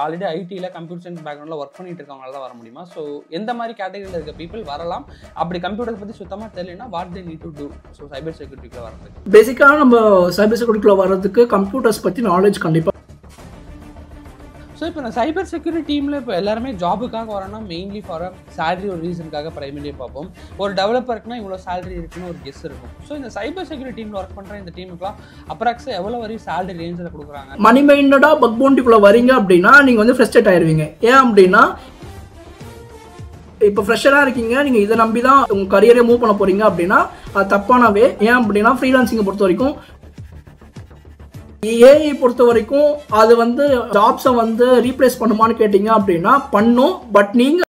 Already ஐடியில் computer science பேக்ரவுண்டில் work பண்ணிட்டு இருக்கவங்களால தான் வர முடியுமா? ஸோ எந்த மாதிரி கேட்டகரியில் இருக்க பீப்புள் வரலாம்? அப்படி கம்ப்யூட்டர் பற்றி சுத்தமாக தெரியலனா what they need to do so cyber செக்யூரிட்டிக்குள்ள வரதுக்கு? பேசிக்காக நம்ம சைபர் செக்யூரிட்டிக்குள்ள வர்றதுக்கு கம்ப்யூட்டர்ஸ் பற்றி நாலேஜ் கண்டிப்பாக. ஸோ இப்போ நான் சைபர் செக்யூரிட்டி டீமில் இப்போ எல்லாருமே ஜாபுக்காக வரேன்னா மெயின்லி ஃபார் சேலரி ஒரு ரீசனுக்காக ப்ரைமரியாக பார்ப்போம். ஒரு டெவலப்பருக்குனா இவ்வளோ சேலரி இருக்குன்னு ஒரு கெஸ் இருக்கும். ஸோ இந்த சைபர் செக்யூரிட்டி டீமில் ஒர்க் பண்ணுற இந்த டீமுக்குலாம் அப்ராக்ஸாக எவ்வளோ வரையும் சேலரி ரேஞ்சில் கொடுக்குறாங்க? மணி மைண்டடாக பக் பவுண்டிக்குள்ளே வரீங்க அப்படின்னா நீங்கள் வந்து ஃப்ரஸ்ட்ரேட் ஆயிடுவீங்க. ஏன் அப்படின்னா இப்போ ஃப்ரெஷராக இருக்கீங்க, நீங்கள் இதை நம்பி தான் உங்கள் கரியரே மூவ் பண்ண போகிறீங்க அப்படின்னா அது தப்பானவே. ஏன் அப்படின்னா ஃப்ரீலான்சிங்கை பொறுத்த வரைக்கும் ஏஐ பொறுத்த வரைக்கும் அது வந்து ஜாப்ஸை வந்து ரீப்ளேஸ் பண்ணுமான்னு கேட்டிங்க அப்படின்னா பண்ணும். பட் நீங்கள்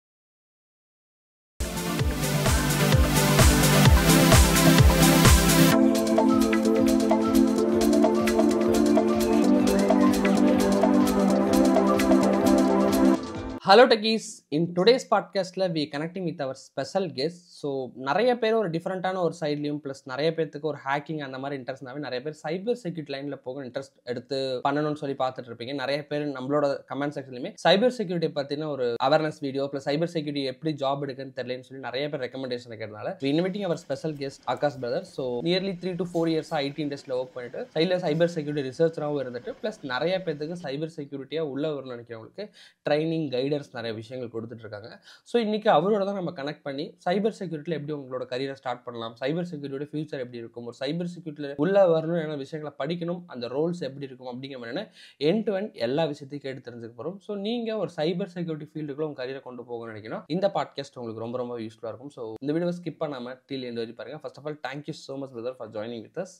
ஹலோ டெக்கீஸ், இன் டுடேஸ் பாட்காஸ்ட்டில் we connecting with our special guest. So நிறைய பேர் ஒரு டிஃப்ரெண்ட்டான ஒரு சைட்லையும் ப்ளஸ் நிறைய பேருக்கு ஒரு ஹேக்கிங் அந்த மாதிரி இன்ட்ரெஸ்ட்னாவே நிறைய பேர் சைபர் செக்யூரிட்டி லைனில் போக இன்ட்ரெஸ்ட் எடுத்து பண்ணணும்னு சொல்லி பார்த்துட்டு இருப்பீங்க. நிறைய பேர் நம்மளோட கமெண்ட் செக்ஷன்லையுமே சைபர் செக்யூரிட்டி பற்றின ஒரு awareness video plus cyber security எப்படி ஜாப் எடுக்குன்னு தெரியலன்னு சொல்லி நிறைய பேர் ரெக்கமெண்டேஷன் இருக்கிறதுனால we inviting our special guest Akash brother. So nearly 3 to 4 இயர்ஸாக ஐடி இண்டஸ்ட்ரியில் ஒர்க் பண்ணிட்டு சைடில் சைபர் செக்யூரிட்டி ரிசர்ச்சராகவும் இருந்துட்டு ப்ளஸ் நிறைய பேருக்கு சைபர் செக்யூரிட்டியாக உள்ள வரணும்னு நினைக்கிறவங்களுக்கு ட்ரைனிங் கைடன்ஸ் நிறைய விஷயங்கள் கொடுத்துட்டு இருக்காங்க. ஸோ இன்னைக்கு அவரோட தான் நம்ம கனெக்ட் பண்ணி சைபர் செக்யூரிட்டியில் எப்படி உங்களோட கரியரை ஸ்டார்ட் பண்ணலாம், சைபர் செக்யூரிட்டியோட ஃபியூச்சர் எப்படி இருக்கும், ஒரு சைபர் செக்யூரிட்டியில் உள்ள வரணும் என்ன விஷயங்களை படிக்கணும், அந்த ரோல்ஸ் எப்படி இருக்கும் அப்படிங்கிற மாதிரி எண்ட் டு எண்ட் எல்லா விஷயத்தையும் கேட்டு தெரிஞ்சுக்க போகிறோம். ஸோ நீங்கள் ஒரு சைபர் செக்யூரிட்டி ஃபீல்டுக்குள்ள உங்கள் கரியரை கொண்டு போகணும்னு நினைக்கணும், இந்த பாட்காஸ்ட் உங்களுக்கு ரொம்ப ரொம்ப யூஸ்ஃபுல்லாக இருக்கும். ஸோ இந்த வீடியோ ஸ்கிப் பண்ணாமல் டீல் எந்த வரைக்கும் பாருங்க. First of all thank you so much brother for joining with us.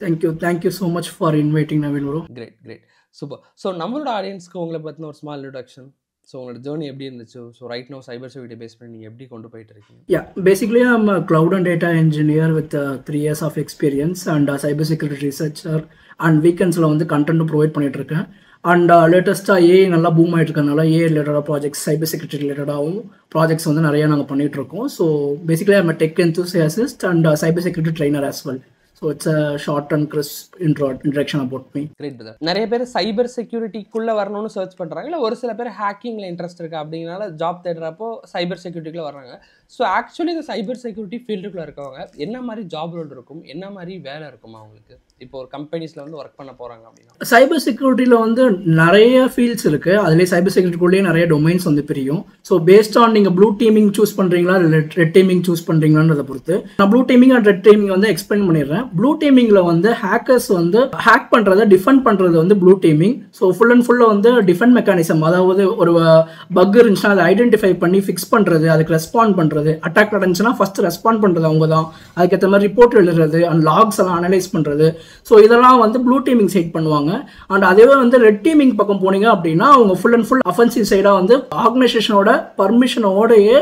Thank you so much for inviting Naveen bro. Great super. So நம்மளோட ஆடியன்ஸ்க்கு உங்களை பற்றின ஒரு ஸ்மால் இன்ட்ரோடக்ஷன். ஸோ உங்களோட ஜேர்னி எப்படி இருந்துச்சு? So right no cyber security base பண்ணி நீங்கள் எப்படி கொண்டு போயிட்டு இருக்கீங்க? Basically I'm a cloud and data engineer with 3 years of experience and cyber security researcher and weekends வந்து கண்டென்ட் ப்ரொவைட் பண்ணிட்டு இருக்கேன். அண்ட் லேட்டஸ்ட்டாக ஏஐ நல்லா பூம் ஆகிட்டு இருக்கனால ஏஐ ரிலேட்டடாக ப்ராஜெக்ட்ஸ் சைபர் செக்யூரிட்டி ரிலேட்டடாகவும் ப்ராஜெக்ட்ஸ் வந்து நிறையா நாங்கள் பண்ணிகிட்டு இருக்கோம். So basically I'm tech enthusiast and cyber security trainer as well. So it's a short and crisp introduction about me. Great brother. நிறைய பேர் சைபர் செக்யூரிட்டிக்குள்ள வரணும்னு சர்ச் பண்றாங்க, இல்ல ஒரு சில பேர் ஹேக்கிங்ல இன்ட்ரெஸ்ட் இருக்கு அப்படிங்கறனால ஜாப் தேடுறப்போ சைபர் செக்யூரிட்டிக்குள்ள வர்றாங்க. ஸோ ஆக்சுவலி இந்த சைபர் செக்யூரிட்டி ஃபீல்டுக்குள்ள இருக்கவங்க என்ன மாதிரி ஜாப் ரோல் இருக்கும், என்ன மாதிரி வேலை இருக்குமா அவங்களுக்கு? இப்போ ஒரு கம்பெனிஸ்ல வந்து ஒர்க் பண்ண போறாங்க அப்படின்னா சைபர் செக்யூரிட்டியில் வந்து நிறைய ஃபீல்ட்ஸ் இருக்குது. அதுலேயே சைபர் செக்யூரிட்டிக்குள்ளேயே நிறைய டொமைன்ஸ் வந்து பிரியும். ஸோ பேஸ்ட் ஆன் நீங்கள் ப்ளூ டீமிங் சூஸ் பண்ணுறீங்களா இல்லை ரெட் டீமிங் சூஸ் பண்ணுறீங்களான்றதை பொறுத்து நான் blue teaming and red teaming வந்து எக்ஸ்பிளைன் பண்ணிடுறேன். ப்ளூ டீமிங்கில் வந்து ஹேக்கர்ஸ் வந்து ஹேக் பண்ணுறதை டிஃபெண்ட் பண்ணுறது வந்து blue teaming. So full and ஃபுல்லாக வந்து டிஃபெண்ட் மெக்கானிசம், அதாவது ஒரு பக் இருந்துச்சுன்னா அதை ஐடென்டிஃபை பண்ணி ஃபிக்ஸ் பண்ணுறது, அதுக்கு ரெஸ்பாண்ட் பண்ணுறது, அட்டாக் நடந்துச்சுன்னா ஃபர்ஸ்ட் ரெஸ்பாண்ட் பண்ணுறது அவங்க தான், அதுக்கேற்ற மாதிரி ரிப்போர்ட் எழுதுறது அண்ட் லாக்ஸ் எல்லாம் அனலைஸ் பண்ணுறது. ஸோ இதெல்லாம் வந்து ப்ளூ டீமிங் சைட் பண்ணுவாங்க. அண்ட் அதே வந்து ரெட் டீமிங் பக்கம் போனீங்க அப்படின்னா அவங்க ஃபுல் அண்ட் ஃபுல் அஃபென்சிவ் சைடாக வந்து ஆர்கனைசேஷனோட பர்மிஷனோடையே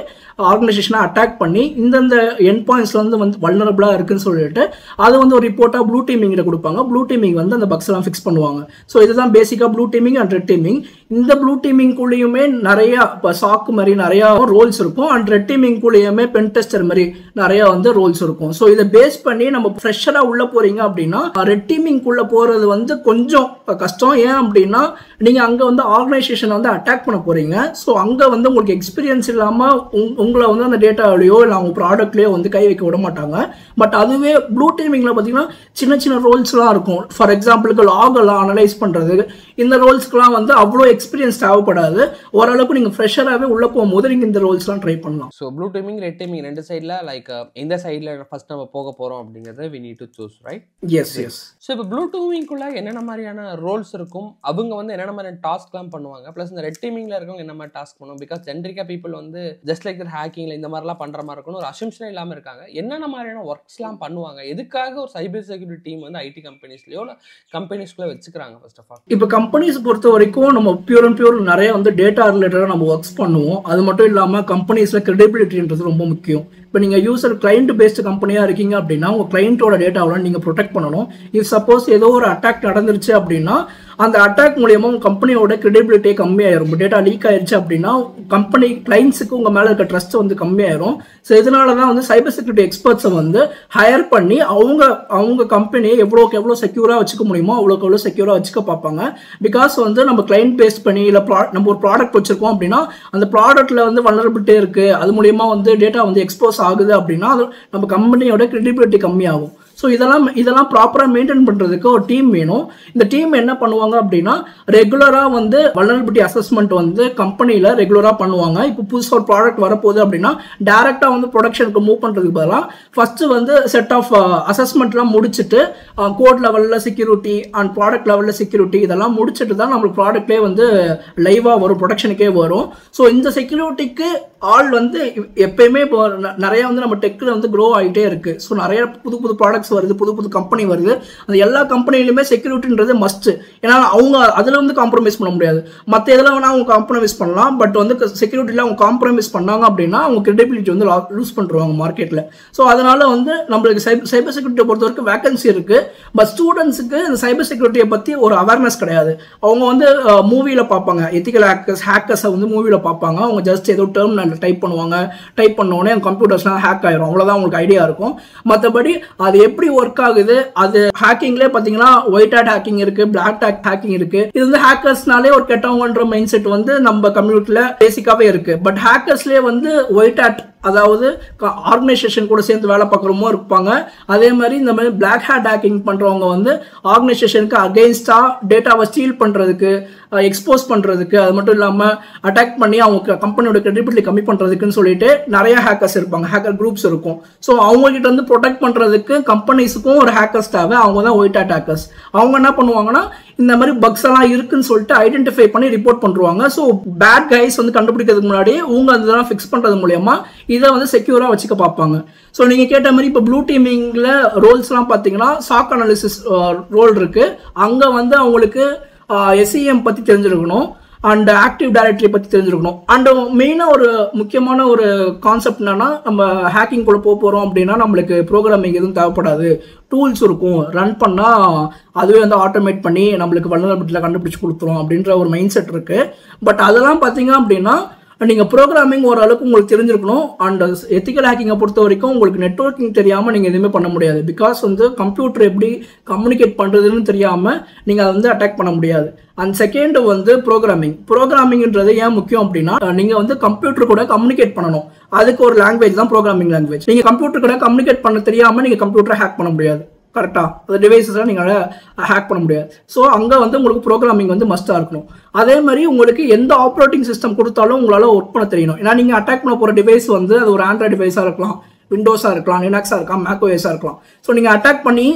ஆர்கனைசேஷனை அட்டாக் பண்ணி இந்தந்த எண்ட் பாயிண்ட்ஸ்ல வந்து வல்னரபிளாக இருக்குன்னு சொல்லிட்டு அது வந்து ஒரு ரிப்போர்ட்டாக ப்ளூ டீமிங்கிட்ட கொடுப்பாங்க. ப்ளூ டீமிங் வந்து அந்த பக்ஸ் எல்லாம் ஃபிக்ஸ் பண்ணுவாங்க. ஸோ இதுதான் பேசிக்காக blue teaming and red teaming. இந்த ப்ளூ டீமிங்குள்ளேயுமே நிறைய இப்போ சாக்கு மாதிரி நிறையா ரோல்ஸ் இருக்கும் அண்ட் ரெட் டீமிங்குள்ளேயுமே பென் டெஸ்டர் மாதிரி நிறையா வந்து ரோல்ஸ் இருக்கும். ஸோ இதை பேஸ் பண்ணி நம்ம ஃப்ரெஷராக உள்ள போறீங்க அப்படின்னா ரெட் டீமிங்குள்ளே போகிறது வந்து கொஞ்சம் கஷ்டம். ஏன் அப்படின்னா நீங்கள் அங்கே வந்து ஆர்கனைசேஷனை வந்து அட்டாக் பண்ண போறீங்க. ஸோ அங்கே வந்து உங்களுக்கு எக்ஸ்பீரியன்ஸ் இல்லாமல் உங்களை வந்து அந்த டேட்டாவிலையோ இல்லை அவங்க ப்ராடக்ட்லையோ வந்து கை வைக்க விட மாட்டாங்க. பட் அதுவே ப்ளூ டீமிங்கில் பார்த்தீங்கன்னா சின்ன சின்ன ரோல்ஸ்லாம் இருக்கும். ஃபார் எக்ஸாம்பிளுக்கு லாக் எல்லாம் அனலைஸ் பண்ணுறது, இந்த ரோல்ஸ்க்குலாம் வந்து அவ்வளோ எக்ஸ்பீரியன்ஸ் தேவைப்படாது. ஓரளவுக்கு நீங்கள் ஃப்ரெஷராகவே உள்ளே போகும்போது நீங்கள் இந்த ரோல்ஸ்லாம் ட்ரை பண்ணலாம். So blue teaming red teaming ரெண்டு சைடில் லைக் எந்த சைடில் ஃபர்ஸ்ட் நம்ம போக போகிறோம் அப்படிங்கிறத we need to choose, right? Yes. So இப்போ ப்ளூ டீமிங்குள்ள என்னென்ன மாதிரியான ரோல்ஸ் இருக்கும், அவங்க வந்து என்னென்ன மாதிரியான டாஸ்க்லாம் பண்ணுவாங்க, ப்ளஸ் இந்த ரெட் டீமிங்கில் இருக்கவங்க என்ன மாதிரி டாஸ்க் பண்ணுவோம்? பிகாஸ் ஜென்ரிக்காக பீப்புள் வந்து ஜஸ்ட் லைக் ஹேக்கிங்கில் இந்த மாதிரிலாம் பண்ணுற மாதிரி இருக்கணும் ஒரு அசம்ஷனே இல்லாமல் இருக்காங்க. என்னென்ன மாதிரியான ஒர்க்ஸ்லாம் பண்ணுவாங்க, எதுக்காக ஒரு சைபர் செக்யூரிட்டி டீம் வந்து ஐடி கம்பெனிஸ்லையோ இல்லை கம்பெனிஸ்குள்ளே வச்சுக்கிறாங்க? ஃபர்ஸ்ட் ஆஃப் ஆல் இப்போ கம்பெனிஸ் பொறுத்த வரைக்கும் நம்ம பியூர் அண்ட் பியூர் நிறைய வந்து டேட்டா ரிலேட்டடாக நம்ம ஒர்க்ஸ் பண்ணுவோம். அது மட்டும் இல்லாமல் கம்பெனிஸில் கிரெடிபிலிட்டின்றது ரொம்ப முக்கியம். இப்போ நீங்கள் யூசர் கிளைண்ட் பேஸ்டு கம்பெனியாக இருக்கீங்க அப்படின்னா உங்கள் கிளைண்ட்டோட டேட்டாவெலாம் நீங்கள் ப்ரொடெக்ட் பண்ணணும். இஃப் சப்போஸ் ஏதோ ஒரு அட்டாக் நடந்துருச்சு அப்படின்னா அந்த அட்டாக் மூலியமா உங்க கம்பெனியோட கிரெடிபிலிட்டியே கம்மியாயிரும். டேட்டா லீக் ஆயிருச்சு அப்படின்னா கம்பெனி கிளைண்ட்ஸுக்கு உங்க மேல இருக்க ட்ரஸ்ட் வந்து கம்மியாயிரும். ஸோ இதனால தான் வந்து சைபர் செக்யூரிட்டி எக்ஸ்பர்ட்ஸை வந்து ஹையர் பண்ணி அவங்க கம்பெனியை எவ்வளோக்கு எவ்வளோ செக்யூராக வச்சுக்க முடியுமோ அவ்வளோக்கு எவ்வளோ செக்யூராக வச்சுக்க பார்ப்பாங்க. பிகாஸ் வந்து நம்ம கிளைண்ட் பேஸ் பண்ணி இல்லை நம்ம ஒரு ப்ராடக்ட் வச்சிருக்கோம் அப்படின்னா அந்த ப்ராடக்ட்ல வந்து வல்னரபிலிட்டி இருக்கு, அது மூலியமா வந்து டேட்டா வந்து எக்ஸ்போஸ் ஆகுது அப்படின்னா அது நம்ம கம்பெனியோட கிரெடிபிலிட்டி கம்மியாகும். ஸோ இதெல்லாம் ப்ராப்பராக மெயின்டைன் பண்ணுறதுக்கு ஒரு டீம் வேணும். இந்த டீம் என்ன பண்ணுவாங்க அப்படின்னா ரெகுலராக வந்து வல்னரபிலிட்டி அசஸ்மெண்ட் வந்து கம்பெனியில் ரெகுலராக பண்ணுவாங்க. இப்போ புதுசாக ஒரு ப்ராடக்ட் வரப்போகுது அப்படின்னா டேரெக்டாக வந்து ப்ரொடக்ஷனுக்கு மூவ் பண்ணுறதுக்கு பதிலாக ஃபஸ்ட்டு வந்து செட் ஆஃப் அசஸ்மெண்ட்லாம் முடிச்சுட்டு கோட் லெவலில் செக்யூரிட்டி அண்ட் ப்ராடக்ட் லெவலில் செக்யூரிட்டி இதெல்லாம் முடிச்சுட்டு தான் நம்மளுக்கு ப்ராடக்ட்லேயே வந்து லைவாக வரும், ப்ரொடக்ஷனுக்கே வரும். ஸோ இந்த செக்யூரிட்டிக்கு ஆள் வந்து எப்பயுமே இப்போ நிறைய வந்து நம்ம டெக்கில் வந்து க்ரோ ஆகிட்டே இருக்குது. ஸோ நிறைய புது ப்ராடக்ட்ஸ் வருது, புது கம்பெனி வருது. அந்த எல்லா கம்பெனிலுமே செக்யூரிட்டின்றது மஸ்ட். ஏன்னா அவங்க அதில் வந்து காம்ப்ரமைஸ் பண்ண முடியாது. மற்ற இதில் வேணால் அவங்க காம்ப்ரமைஸ் பண்ணலாம், பட் வந்து செக்யூரிட்டியில் அவங்க காம்ப்ரமைஸ் பண்ணாங்க அப்படின்னா அவங்க கிரெடிபிலிட்டி வந்து லூஸ் பண்ணுறாங்க மார்க்கெட்டில். ஸோ அதனால வந்து நம்மளுக்கு சைபர் செக்யூரிட்டியை பொறுத்த வரைக்கும் வேகன்சி இருக்குது. பட் ஸ்டூடெண்ட்ஸுக்கு இந்த சைபர் செக்யூரிட்டியை பற்றி ஒரு அவேர்னஸ் கிடையாது. அவங்க வந்து மூவியில் பார்ப்பாங்க, எத்திக்கல் ஹேக்கர்ஸை வந்து மூவியில் பார்ப்பாங்க. அவங்க ஜஸ்ட் ஏதோ டெர்மினல் டைப் பண்ணுவாங்க, டைப் பண்ணோடனே கம்ப்யூட்டர்ஸ்லாம் ஹேக் ஆயிரும், அவ்வளோதான் உங்களுக்கு ஐடியா இருக்கும். மற்றபடி அது எப்படி ஒர்க் ஆகுது, அது ஹேக்கிங்லேயே பார்த்தீங்கன்னா ஒயிட் ஹேட் ஹேக்கிங் இருக்கு, பிளாக் ஹேட் ஹேக்கிங் இருக்கு. இது வந்து ஹேக்கர்ஸ்னாலே ஒரு கெட்டவங்கன்ற மைண்ட் செட் வந்து நம்ம கம்யூனிட்டியில் பேசிக்காவே இருக்கு. பட் ஹேக்கர்ஸ்லேயே வந்து ஒயிட் ஹேட், அதாவது ஆர்கனைசேஷன் கூட சேர்ந்து வேலை பார்க்குறவங்க இருப்பாங்க. அதே மாதிரி இந்த மாதிரி பிளாக் ஹேட் ஹேக்கிங் பண்ணுறவங்க வந்து ஆர்கனைசேஷனுக்கு அகெயின்ஸ்டாக டேட்டாவை ஸ்டீல் பண்ணுறதுக்கு, எக்ஸ்போஸ் பண்ணுறதுக்கு, அது மட்டும் இல்லாமல் அட்டாக் பண்ணி அவங்க கம்பெனியோட கிரெடிபிலிட்டி கம்மி பண்ணுறதுக்குன்னு சொல்லிட்டு நிறைய ஹேக்கர்ஸ் இருப்பாங்க, ஹேக்கர் குரூப்ஸ் இருக்கும். ஸோ அவங்ககிட்ட வந்து ப்ரொடெக்ட் பண்ணுறதுக்கு கம்பெனிஸுக்கும் ஒரு ஹேக்கர்ஸ் தேவை. அவங்க தான் ஒயிட் ஹேட் ஹேக்கர்ஸ். அவங்க என்ன பண்ணுவாங்கன்னா இந்த மாதிரி பக்ஸ் எல்லாம் இருக்குன்னு சொல்லிட்டு ஐடென்டிஃபை பண்ணி ரிப்போர்ட் பண்ணுவாங்க. ஸோ பேட் கைஸ் வந்து கண்டுபிடிக்கிறதுக்கு முன்னாடி அவங்க அதெல்லாம் ஃபிக்ஸ் பண்ணுறது மூலயமா இதை வந்து செக்யூராக வச்சுக்க பார்ப்பாங்க. ஸோ நீங்கள் கேட்ட மாதிரி இப்போ ப்ளூ டீமிங்கில் ரோல்ஸ்லாம் பார்த்தீங்கன்னா சாக் அனாலிசிஸ் ரோல் இருக்குது. அங்கே வந்து அவங்களுக்கு எஸ்இஎம் பற்றி தெரிஞ்சிருக்கணும் அண்ட் ஆக்டிவ் டைரக்டரி பற்றி தெரிஞ்சிருக்கணும். அண்ட் மெயினாக ஒரு முக்கியமான ஒரு கான்செப்ட் என்னன்னா, நம்ம ஹேக்கிங் கூட போகிறோம் அப்படின்னா நம்மளுக்கு ப்ரோக்ராமிங் எதுவும் தேவைப்படாது, டூல்ஸ் இருக்கும், ரன் பண்ணால் அதுவே வந்து ஆட்டோமேட் பண்ணி நம்மளுக்கு வல்னரபிலிட்டியில் கண்டுபிடிச்சி கொடுத்துரும் அப்படின்ற ஒரு மைண்ட் செட் இருக்குது. பட் அதெல்லாம் பார்த்தீங்க அப்படின்னா நீங்கள் ப்ரோக்ராமிங் ஓரளவுக்கு உங்களுக்கு தெரிஞ்சிருக்கணும். அண்ட் எத்திக்கல் ஹேக்கிங்கை பொறுத்த வரைக்கும் உங்களுக்கு நெட்வொர்க்கிங் தெரியாமல் நீங்கள் எதுவுமே பண்ண முடியாது. பிகாஸ் வந்து கம்ப்யூட்டர் எப்படி கம்யூனிகேட் பண்ணுறதுன்னு தெரியாமல் நீங்கள் அதை வந்து அட்டாக் பண்ண முடியாது. அண்ட் செகண்ட் வந்து ப்ரோக்ராமிங்ன்றது ஏன் முக்கியம் அப்படின்னா, நீங்கள் வந்து கம்ப்யூட்டர் கூட கம்யூனிகேட் பண்ணணும். அதுக்கு ஒரு லாங்குவேஜ் தான் ப்ரோக்ராமிங் லாங்குவேஜ். நீங்கள் கம்ப்யூட்டர் கூட கம்யூனிகேட் பண்ண தெரியாமல் நீங்கள் கம்ப்யூட்டரை ஹேக் பண்ண முடியாது. கரெக்டாக அந்த டிவைஸஸ்லாம் நீங்கள் ஹேக் பண்ண முடியாது. ஸோ அங்கே வந்து உங்களுக்கு ப்ரோக்ராமிங் வந்து மஸ்ட்டாக இருக்கணும். அதே மாதிரி உங்களுக்கு எந்த ஆப்ரேட்டிங் சிஸ்டம் கொடுத்தாலும் உங்களால் ஒர்க் பண்ண தெரியணும். ஏன்னா நீங்கள் அட்டாக் பண்ண போகிற டிவைஸ் வந்து அது ஒரு ஆண்ட்ராய்டு டிவைஸாக இருக்கலாம், விண்டோஸாக இருக்கலாம், லினக்ஸாக இருக்கலாம், மேக்ஓஎஸாக இருக்கலாம். ஸோ நீங்கள் அட்டாக் பண்ணி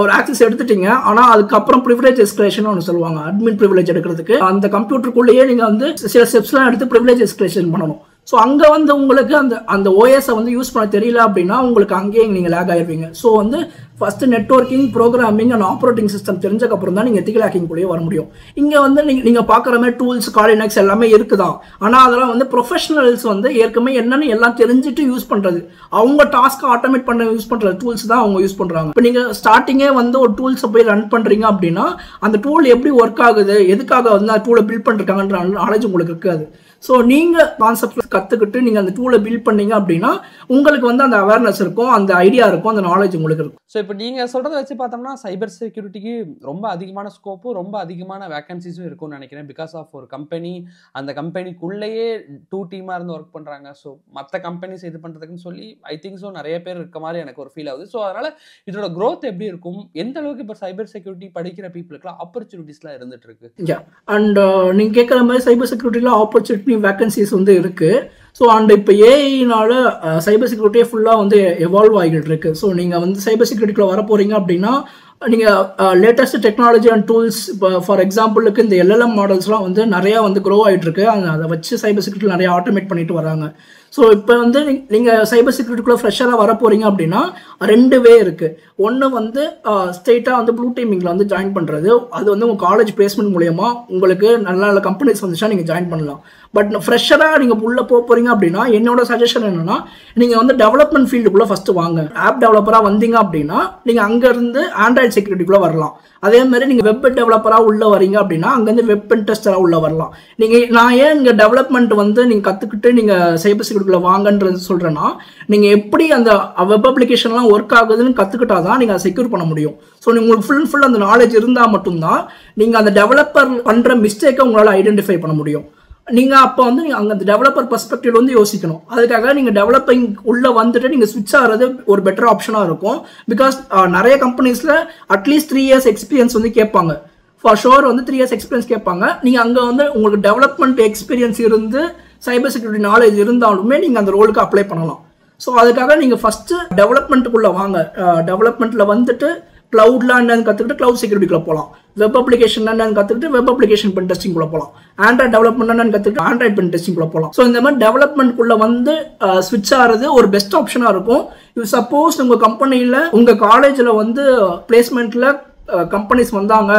ஒரு ஆக்சஸ் எடுத்துட்டீங்க, ஆனால் அதுக்கப்புறம் ப்ரிவிலேஜ் எஸ்கலேஷன் ஒன்று சொல்லுவாங்க. அட்மின் ப்ரிவிலேஜ் எடுக்கிறதுக்கு அந்த கம்ப்யூட்டருக்குள்ளேயே நீங்கள் வந்து சில ஸ்டெப்ஸ்லாம் எடுத்து ப்ரிவிலேஜ் எஸ்கலேஷன் பண்ணணும். ஸோ அங்கே வந்து உங்களுக்கு அந்த ஓஎஸை வந்து யூஸ் பண்ண தெரியல அப்படின்னா உங்களுக்கு அங்கேயே நீங்கள் லேக் ஆகிடுவீங்க. ஸோ வந்து first networking, programming and operating system தெரிஞ்சக்கப்புறம் தான் நீங்கள் எத்திக்கல் ஹேக்கிங்குள்ளேயே வர முடியும். இங்கே வந்து நீங்கள் பார்க்குற மாதிரி டூல்ஸ், காலினக்ஸ் எல்லாமே இருக்குதான். ஆனால் அதெல்லாம் வந்து ப்ரொஃபஷனல்ஸ் வந்து ஏற்கனவே என்னென்னு எல்லாம் தெரிஞ்சுட்டு யூஸ் பண்ணுறது, அவங்க டாஸ்க்கை ஆட்டோமேட் பண்ண யூஸ் பண்ணுற டூல்ஸ் தான் அவங்க யூஸ் பண்ணுறாங்க. இப்போ நீங்கள் ஸ்டார்டிங்கே வந்து ஒரு டூல்ஸை போய் ரன் பண்ணுறீங்க அப்படின்னா அந்த டூல் எப்படி ஒர்க் ஆகுது, எதுக்காக வந்து அந்த டூலை பில்ட் பண்ணிருக்காங்கன்ற நாலேஜ் உங்களுக்கு இருக்காது. ஸோ நீங்கள் கான்செப்ட் கற்றுக்கிட்டு நீங்கள் அந்த டூலை பில்ட் பண்ணீங்க அப்படின்னா உங்களுக்கு வந்து அந்த அவேர்னஸ் இருக்கும், அந்த ஐடியா இருக்கும், அந்த நாலேஜ் உங்களுக்கு இருக்கும். ஸோ இப்போ நீங்கள் சொல்கிறத வச்சு பார்த்தோம்னா சைபர் செக்யூரிட்டிக்கு ரொம்ப அதிகமான ஸ்கோப்பும் ரொம்ப அதிகமான வேகன்சிஸும் இருக்கும்னு நினைக்கிறேன். பிகாஸ் ஆஃப் ஒரு கம்பெனி, அந்த கம்பெனிக்குள்ளேயே 2 டீமாக இருந்து ஒர்க் பண்ணுறாங்க. ஸோ மற்ற கம்பெனிஸ் இது பண்ணுறதுக்குன்னு சொல்லி ஐ திங்க் ஸோ நிறைய பேர் இருக்க மாதிரி எனக்கு ஒரு ஃபீல் ஆகுது. ஸோ அதனால் இதோட க்ரோத் எப்படி இருக்கும், எந்த அளவுக்கு இப்போ சைபர் செக்யூரிட்டி படிக்கிற பீப்புளுக்குலாம் ஆப்பர்ச்சுனிட்டிஸ்லாம் இருந்துட்டு இருக்கு? அண்ட் நீங்கள் கேட்குற மாதிரி சைபர் செக்யூரிட்டியில் ஆப்பர்ச்சுனிட்டி வேகன்சிஸ் வந்து இருக்கு. ஸோ அண்ட் இப்போ ஏஐனால சைபர் செக்யூரிட்டியே ஃபுல்லாக வந்து எவால்வ் ஆகிட்டு இருக்கு. ஸோ நீங்கள் வந்து சைபர் செக்யூரிட்டிக்குள்ள வர போறீங்க அப்படின்னா நீங்கள் லேட்டஸ்ட் டெக்னாலஜி அண்ட் டூல்ஸ், இப்போ ஃபார் எக்ஸாம்பிளுக்கு இந்த எல்எல்எம் மாடல்ஸ்லாம் வந்து நிறையா வந்து க்ரோ ஆகிட்டு இருக்கு. அதை வச்சு சைபர் செக்யூரிட்டி நிறையா ஆட்டோமேட் பண்ணிட்டு வராங்க. ஸோ இப்போ வந்து நீங்கள் சைபர் செக்யூரிட்டிக்குள்ளே ஃப்ரெஷராக வர போகிறீங்க அப்படின்னா 2 வே இருக்குது. ஒன்று வந்து ஸ்ட்ரெயிட்டாக வந்து ப்ளூ டீமிங்கில் வந்து ஜாயின் பண்ணுறது. அது வந்து உங்கள் காலேஜ் பிளேஸ்மெண்ட் மூலயமா உங்களுக்கு நல்ல நல்ல கம்பெனிஸ் வந்துச்சுன்னா நீங்கள் ஜாயின் பண்ணலாம். பட் ஃப்ரெஷராக நீங்கள் உள்ளே போகிறீங்க அப்படின்னா என்னோட சஜஷன் என்னென்னா, நீங்கள் வந்து டெவலப்மெண்ட் ஃபீல்டுக்குள்ளே ஃபஸ்ட்டு வாங்க. ஆப் டெவலப்பராக வந்தீங்க அப்படின்னா நீங்கள் அங்கேருந்து ஆண்ட்ராய்டு ஆண்ட்ராய்ட் செக்யூரிட்டிக்குள்ளே வரலாம். அதே மாதிரி நீங்கள் வெப் டெவலப்பராக உள்ளே வரீங்க அப்படின்னா அங்கேருந்து வெப் இன்ட்ரெஸ்டராக உள்ளே வரலாம். நான் ஏன் இங்கே டெவலப்மெண்ட் நீங்கள் கற்றுக்கிட்டு நீங்கள் சைபர் செக்யூரிட்டிக்குள்ளே வாங்கன்றது சொல்கிறேன்னா, நீங்கள் எப்படி அந்த வெப் அப்ளிகேஷன்லாம் ஒர்க் ஆகுதுன்னு கற்றுக்கிட்டா தான் நீங்கள் அதை செக்யூர் பண்ண முடியும். ஸோ உங்களுக்கு ஃபுல் அந்த நாலேஜ் இருந்தால் மட்டும்தான் நீங்கள் அந்த டெவலப்பர் பண்ணுற மிஸ்டேக்கை உங்களால் ஐடென்டிஃபை பண்ண முடியும். நீங்கள் அப்போ அங்கே அந்த டெவலப்பர் பெர்ஸ்பெக்டிவ் யோசிக்கணும். அதுக்காக நீங்கள் டெவலப்பிங் உள்ளே வந்துட்டு நீங்கள் ஸ்விட்ச் ஆகிறது ஒரு பெட்டர் ஆப்ஷனாக இருக்கும். பிகாஸ் நிறைய கம்பெனிஸில் அட்லீஸ்ட் 3 years எக்ஸ்பீரியன்ஸ் கேட்பாங்க. ஃபார் ஷோர் 3 years எக்ஸ்பீரியன்ஸ் கேட்பாங்க. நீங்கள் அங்கே உங்களுக்கு டெவலப்மெண்ட் எக்ஸ்பீரியன்ஸ் இருந்து சைபர் செக்யூரிட்டி நாலேஜ் இருந்தாலுமே நீங்கள் அந்த ரோலுக்கு அப்ளை பண்ணலாம். ஸோ அதுக்காக நீங்கள் ஃபஸ்ட்டு டெவலப்மெண்ட்டுக்குள்ளே வாங்க. டெவலப்மெண்ட்டில் வந்துட்டு கிளவுட்ல என்னன்னு கற்றுக்கிட்டு கிளவுட் செக்யூரிட்டிக்குள்ள போகலாம். வெப் அப்ளிகேஷன் என்னன்னு கற்றுக்கிட்டு வெப் அப்ளிகேஷன் பென் டெஸ்டிங்குள்ள போகலாம். ஆண்ட்ராய்ட் டெவலப்மெண்ட் என்னன்னு கற்றுக்கிட்டு ஆண்ட்ராய்ட் பென் டெஸ்டிங்குள்ள போகலாம். ஸோ இந்த மாதிரி டெவலப்மெண்ட்குள்ள ஸ்விட்ச் ஆகிறது ஒரு பெஸ்ட் ஆப்ஷனாக இருக்கும். சப்போஸ் உங்கள் கம்பெனியில் உங்கள் காலேஜில் பிளேஸ்மெண்ட்டில் கம்பெனிஸ் வந்தாங்க,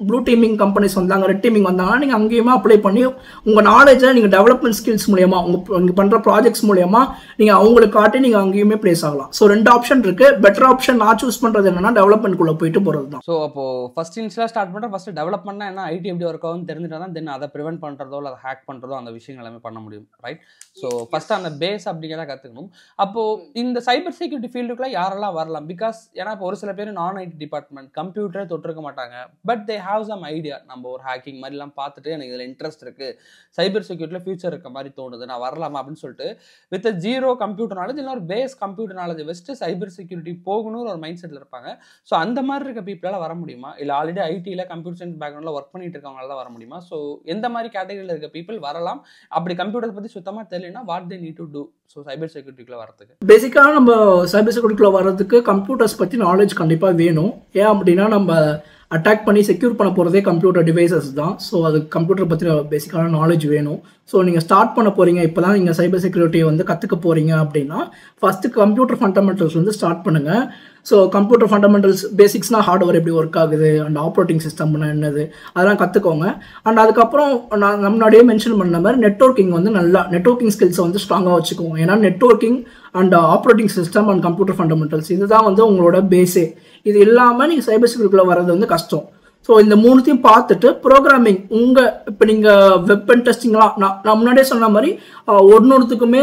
ப்ளூ டீமிங் கம்பெனிஸ் வந்தாங்க, ரெட் டீமிங் வந்தாங்கன்னா நீங்கள் அங்கேயுமே அப்ளை பண்ணி உங்கள் நாலேஜை நீங்கள் டெவலப்மெண்ட் ஸ்கில்ஸ் மூலியமா நீங்கள் பண்ணுற ப்ராஜெக்ட்ஸ் மூலியமா நீங்கள் அவங்களுக்கு காட்டி நீங்கள் அங்கேயுமே பிளேஸ் ஆகலாம். ஸோ 2 ஆப்ஷன் இருக்கு. பெட்டர் ஆப்ஷன் நான் சூஸ் பண்ணுறது என்னன்னா டெவலப்மெண்ட்குள்ளே போயிட்டு போகிறது தான். ஸோ அப்போ ஃபர்ஸ்ட் இன்ஸ்டாக ஸ்டார்ட் பண்ணுற ஃபர்ஸ்ட் டெவலப்மெண்ட்னா என்ன, ஐடி எப்படி ஒர்க் ஆகும்னு தெரிஞ்சுட்டா தான் தென் அதை ப்ரிவென்ட் பண்ணுறதோ இல்லை அதை ஹேக் பண்ணுறதோ அந்த விஷயங்கள் எல்லாமே பண்ண முடியும், ரைட்? ஸோ ஃபர்ஸ்ட் அந்த பேஸ் அப்படிங்கிறத கற்றுக்கணும். அப்போது இந்த சைபர் செக்யூரிட்டி ஃபீல்டுக்குள்ள யாரெல்லாம் வரலாம்? பிகாஸ் ஏன்னா இப்போ ஒரு சில பேர் நான் ஐடி டிபார்ட்மெண்ட் கம்ப்யூட்டரை தொட்டிருக்க மாட்டாங்க. But they have some idea, நம்ம ஒரு ஹேக்கிங் மாதிரிலாம் பார்த்துட்டு எனக்கு இதில் இன்ட்ரெஸ்ட் இருக்குது, சைபர் செக்யூரிட்டியில் ஃபியூச்சர் இருக்க மாதிரி தோணுது, நான் வரலாமா அப்படின்னு சொல்லிட்டு வித் ஜீரோ கம்ப்யூட்டர் நாலேஜ் இல்லை ஒரு பேஸ் கம்ப்யூட்டர் நாலேஜ் வச்சுட்டு சைபர் செக்யூரிட்டி போகணும்னு ஒரு மைண்ட் செட்டில் இருப்பாங்க. ஸோ அந்த மாதிரி இருக்க பீப்புளால் வர முடியுமா? இல்லை ஆல்ரெடி ஐடியில் கம்ப்யூட்டர் சயின்ஸ் பேக்ரவுண்டில் ஒர்க் பண்ணிட்டு இருக்கவங்களால வர முடியுமா? ஸோ எந்த மாதிரி கேட்டகரியில் இருக்க பீப்புள் வரலாம்? அப்படி கம்ப்யூட்டர் பற்றி சுத்தமாக தெரியலனா what they need to do so cyber செக்யூரிட்டிக்குள்ள வரதுக்கு? பேசிக்காக நம்ம சைபர் செக்யூரிட்டிக்குள்ள வர்றதுக்கு கம்ப்யூட்டர்ஸ் பற்றி நாலேஜ் கண்டிப்பாக வேணும். ஏன் அப்படின்னா நம்ம அட்டாக் பண்ணி செக்யூர் பண்ண போகிறதே கம்ப்யூட்டர் டிவைசஸ் தான். ஸோ அது கம்ப்யூட்டர் பற்றி பேசிக்கான நாலேஜ் வேணும். ஸோ நீங்கள் ஸ்டார்ட் பண்ண போகிறீங்க, இப்போ தான் நீங்கள் சைபர் செக்யூரிட்டியை கற்றுக்க போகிறீங்க அப்படின்னா ஃபஸ்ட்டு கம்ப்யூட்டர் ஃபண்டமெண்டல்ஸ் ஸ்டார்ட் பண்ணுங்கள். ஸோ கம்ப்யூட்டர் ஃபண்டமெண்டல்ஸ் பேசிக்ஸ்னால் ஹார்ட்வேர் எப்படி ஒர்க் ஆகுது அண்ட் ஆப்ரேட்டிங் சிஸ்டம்னா என்னது அதெல்லாம் கற்றுக்கோங்க. அண்ட் அதுக்கப்புறம் நான் முன்னாடியே மென்ஷன் பண்ண மாதிரி நெட்வொர்க்கிங் நல்லா நெட்வொர்க்கிங் ஸ்கில்ஸை ஸ்ட்ராங்காக வச்சுக்கோங்க. ஏன்னா networking and operating system and computer fundamentals இதுதான் உங்களோட பேஸே. இது இல்லாமல் நீங்கள் சைபர் செக்யூரிட்டிக்குள்ள வர்றது கஷ்டம். ஸோ இந்த 3த்தையும் பார்த்துட்டு ப்ரோக்ராமிங் இப்போ நீங்கள் வெப் அண்ட் டெஸ்டிங்லாம் நான் முன்னாடியே சொன்ன மாதிரி ஒன்னொருத்துக்குமே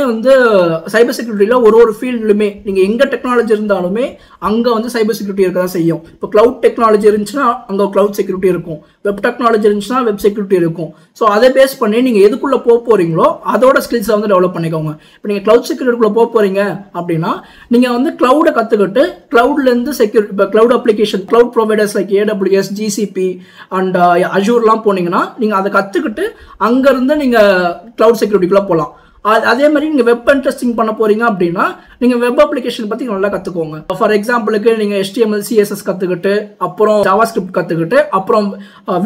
சைபர் செக்யூரிட்டியில் ஒரு ஃபீல்டுலுமே நீங்கள் எங்கே டெக்னாலஜி இருந்தாலுமே அங்கே சைபர் செக்யூரிட்டி இருக்க தான் செய்யும். இப்போ க்ளவுட் டெக்னாலஜி இருந்துச்சுன்னா அங்கே க்ளவுட் செக்யூரிட்டி இருக்கும், வெப் டெக்னாலஜி இருந்துச்சுன்னா வெப் செக்யூரிட்டி இருக்கும். ஸோ அதை பேஸ் பண்ணி நீங்கள் எதுக்குள்ளே போகிறீங்களோ அதோட ஸ்கில்ஸை டெவலப் பண்ணிக்கோங்க. இப்போ நீங்கள் க்ளவுட் செக்யூரிட்டிக்குள்ளே போகிறீங்க அப்படின்னா நீங்கள் க்ளவுடை கற்றுக்கிட்டு க்ளவுட்லேருந்து இப்போ cloud application cloud providers like AWS, GCP and அஜூர்லாம் போனீங்கன்னா நீங்கள் அதை கற்றுக்கிட்டு அங்கேருந்து நீங்கள் க்ளவுட் செக்யூரிட்டிக்குள்ளே போகலாம். அதே மாதிரி நீங்கள் வெப் அண்ட் டெஸ்டிங் பண்ண போகிறீங்க அப்படின்னா நீங்கள் வெப் அப்ளிகேஷன் பற்றி நல்லா கற்றுக்கோங்க. ஃபார் எக்ஸாம்பிளுக்கு நீங்கள் HTML, CSS கற்றுக்கிட்டு அப்புறம் JavaScript கற்றுக்கிட்டு அப்புறம்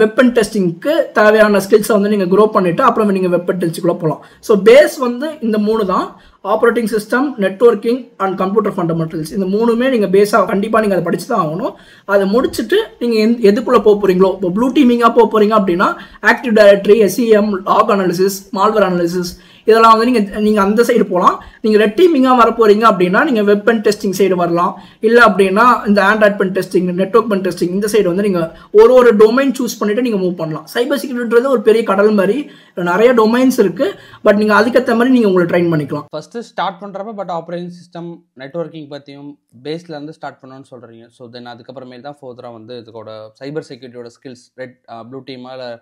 வெப் அண்ட் டெஸ்டிங்க்கு தேவையான ஸ்கில்ஸை நீங்கள் க்ரோ பண்ணிவிட்டு அப்புறம் நீங்கள் வெப் அண்ட் டெஸ்டிங்குள்ளே போகலாம். ஸோ பேஸ் இந்த 3 தான், operating system, networking and computer fundamentals. இந்த 3மே நீங்கள் பேஸாக கண்டிப்பாக நீங்கள் அதை படிச்சு தான் ஆகணும். அதை முடிச்சுட்டு நீங்கள் எதுக்குள்ளே போகிறீங்களோ, இப்போ ப்ளூ டீமிங்காக போகிறீங்க அப்படின்னா active directory, SEM, log analysis, malware analysis இதெல்லாம் நீங்கள் அந்த சைடு போகலாம். நீங்கள் ரெட் டீமிங்காக வர போகிறீங்க அப்படின்னா நீங்கள் வெப் பென் டெஸ்டிங் சைடு வரலாம். இல்லை அப்படின்னா இந்த android pen testing, network pen testing இந்த சைடு நீங்கள் ஒரு டொமைன் சூஸ் பண்ணிவிட்டு நீங்கள் மூவ் பண்ணலாம். சைபர் செக்யூரிட்டின்றது ஒரு பெரிய கடல் மாதிரி நிறைய டொமைன்ஸ் இருக்குது. பட் நீங்கள் அதுக்கேற்ற மாதிரி நீங்கள் உங்களை ட்ரைன் பண்ணிக்கலாம். ஃபஸ்ட்டு ஸ்டார்ட் பண்ணுறப்ப பட் ஆப்ரேட்டிங் சிஸ்டம், நெட்வொர்க்கிங் பற்றியும் பேஸ்லேருந்து ஸ்டார்ட் பண்ணணும்னு சொல்கிறீங்க. ஸோ தென் அதுக்கப்புறமேல் தான் ஃபர்தராக இதோட சைபர் செக்யூரிட்டியோட ஸ்கில்ஸ் ப்ளூ டீமா இல்லை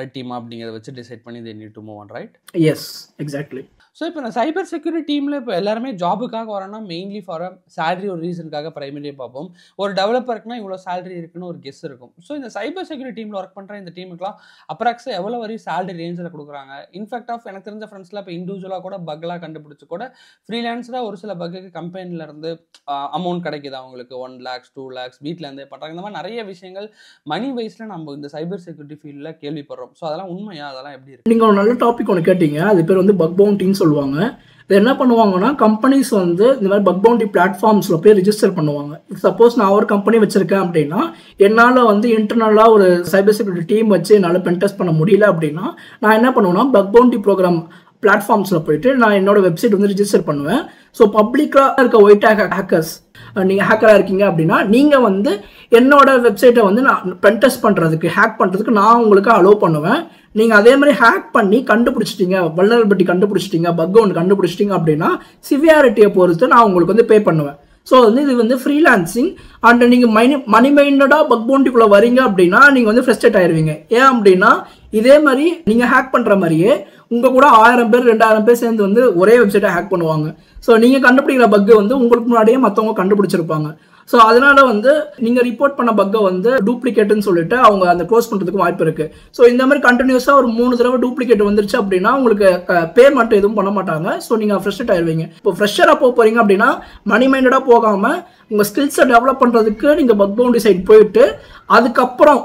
ரெட் டீமா அப்படிங்கிறத வச்சு டிசைட் பண்ணி they need to move on, right? Yes, exactly. So இப்போ நான் சைபர் செக்யூரிட்டி டீமில் இப்போ எல்லாருமே ஜாபுக்காக வரேன்னா மெயின்லி ஃபார் சேலரி ஒரு ரீசனுக்காக ப்ரைமரியே பார்ப்போம். ஒரு டெவலப்பருக்குனா இவ்வளோ சேலரி இருக்குன்னு ஒரு கெஸ் இருக்கும். ஸோ இந்த சைபர் செக்யூரிட்டி டீமில் ஒர்க் பண்ணுற இந்த டீமுக்குலாம் அப்ராக்ஸாக எவ்வளோ வரையும் சேலரி ரேஞ்சில் கொடுக்குறாங்க? இன்ஃபேக்ட் எனக்கு தெரிஞ்ச ஃப்ரெண்ட்ஸ்லாம் இப்போ இண்டிவிஜுவலாக கூட பக்லாம் கண்டுபிடிச்சி கூட ஃப்ரீலான்ஸராக ஒரு சில பக்குக்கு கம்பெனிலேருந்து அமௌண்ட் கிடைக்குது அவங்களுக்கு 1 lakhs 2 lakhs வீட்டிலேருந்தே பண்ணுறாங்க. இந்த மாதிரி நிறைய விஷயங்கள் மணி வைஸில் நம்ம இந்த சைபர் செக்யூரிட்டி ஃபீல்டில் கேள்விப்படுறோம். ஸோ அதெல்லாம் உண்மையா? அதெல்லாம் எப்படி இருக்கு? நீங்கள் ஒரு நல்ல டாபிக் ஒன்று கேட்டீங்க. அது பேர் பக் பவுண்டின்னு சொல்லுவாங்க. இது என்ன பண்ணுவாங்கன்னா கம்பெனிஸ் இந்த மாதிரி பக் பவுண்டி பிளாட்ஃபார்ம்ஸில் போய் ரிஜிஸ்டர் பண்ணுவாங்க. சப்போஸ் நான் ஒரு கம்பெனி வச்சிருக்கேன் அப்படின்னா என்னால் இன்டர்னலாக ஒரு சைபர் செக்யூரிட்டி டீம் வச்சு என்னால் பென் டெஸ்ட் பண்ண முடியல அப்படின்னா நான் என்ன பண்ணுவேன்னா பக் பவுண்டி ப்ரோக்ராம் பிளாட்ஃபார்ம்ஸில் போயிட்டு நான் என்னோட வெப்சைட் வந்து ரிஜிஸ்டர் பண்ணுவேன். ஸோ பப்ளிக்காக இருக்க ஒயிட் ஹேக்கர்ஸ், நீங்கள் ஹேக்கராக இருக்கீங்க அப்படின்னா நீங்கள் வந்து என்னோட வெப்சைட்டை வந்து நான் பென் டெஸ்ட் பண்ணுறதுக்கு, ஹேக் பண்ணுறதுக்கு நான் உங்களுக்கு அலோவ் பண்ணுவேன். நீங்கள் அதே மாதிரி ஹேக் பண்ணி கண்டுபிடிச்சிட்டிங்க, வல்னரபிலிட்டி கண்டுபிடிச்சிட்டிங்க, பக் ஒன்று கண்டுபிடிச்சிட்டிங்க அப்படின்னா சிவியாரிட்டியை பொறுத்து நான் உங்களுக்கு வந்து பே பண்ணுவேன். ஸோ வந்து இது வந்து ஃப்ரீலான்சிங். அண்ட் நீங்கள் மணி மைண்டடாக பக் பவுண்டிக்குள்ளே வரீங்க அப்படின்னா நீங்கள் வந்து ஃப்ரஸ்ட்ரேட் ஆயிடுவீங்க. ஏன் அப்படின்னா இதே மாதிரி நீங்கள் ஹேக் பண்ணுற மாதிரியே உங்கள் கூட 1000 பேர் 2000 பேர் சேர்ந்து வந்து ஒரே வெப்சைட்டை ஹேக் பண்ணுவாங்க. ஸோ நீங்கள் கண்டுபிடிக்கிற பக்கு வந்து உங்களுக்கு முன்னாடியே மற்றவங்க கண்டுபிடிச்சிருப்பாங்க. ஸோ அதனால வந்து நீங்கள் ரிப்போர்ட் பண்ண பக்கை வந்து டூப்ளிகேட்டுன்னு சொல்லிட்டு அவங்க அந்த க்ளோஸ் பண்ணுறதுக்கு வாய்ப்பு இருக்குது. ஸோ இந்த மாதிரி கண்டினியூஸாக ஒரு 3 தடவை டூப்ளிகேட் வந்துருச்சு அப்படின்னா உங்களுக்கு பேமெண்ட் எதுவும் பண்ண மாட்டாங்க. ஸோ நீங்கள் ஃப்ரெஷ்ஷட் ஆயிடுவீங்க. இப்போ ஃப்ரெஷராக போகிறீங்க அப்படின்னா மணி மைண்டடாக போகாமல் உங்கள் ஸ்கில்ஸை டெவலப் பண்ணுறதுக்கு நீங்கள் பக் பவுண்டரி சைட் போயிட்டு அதுக்கப்புறம்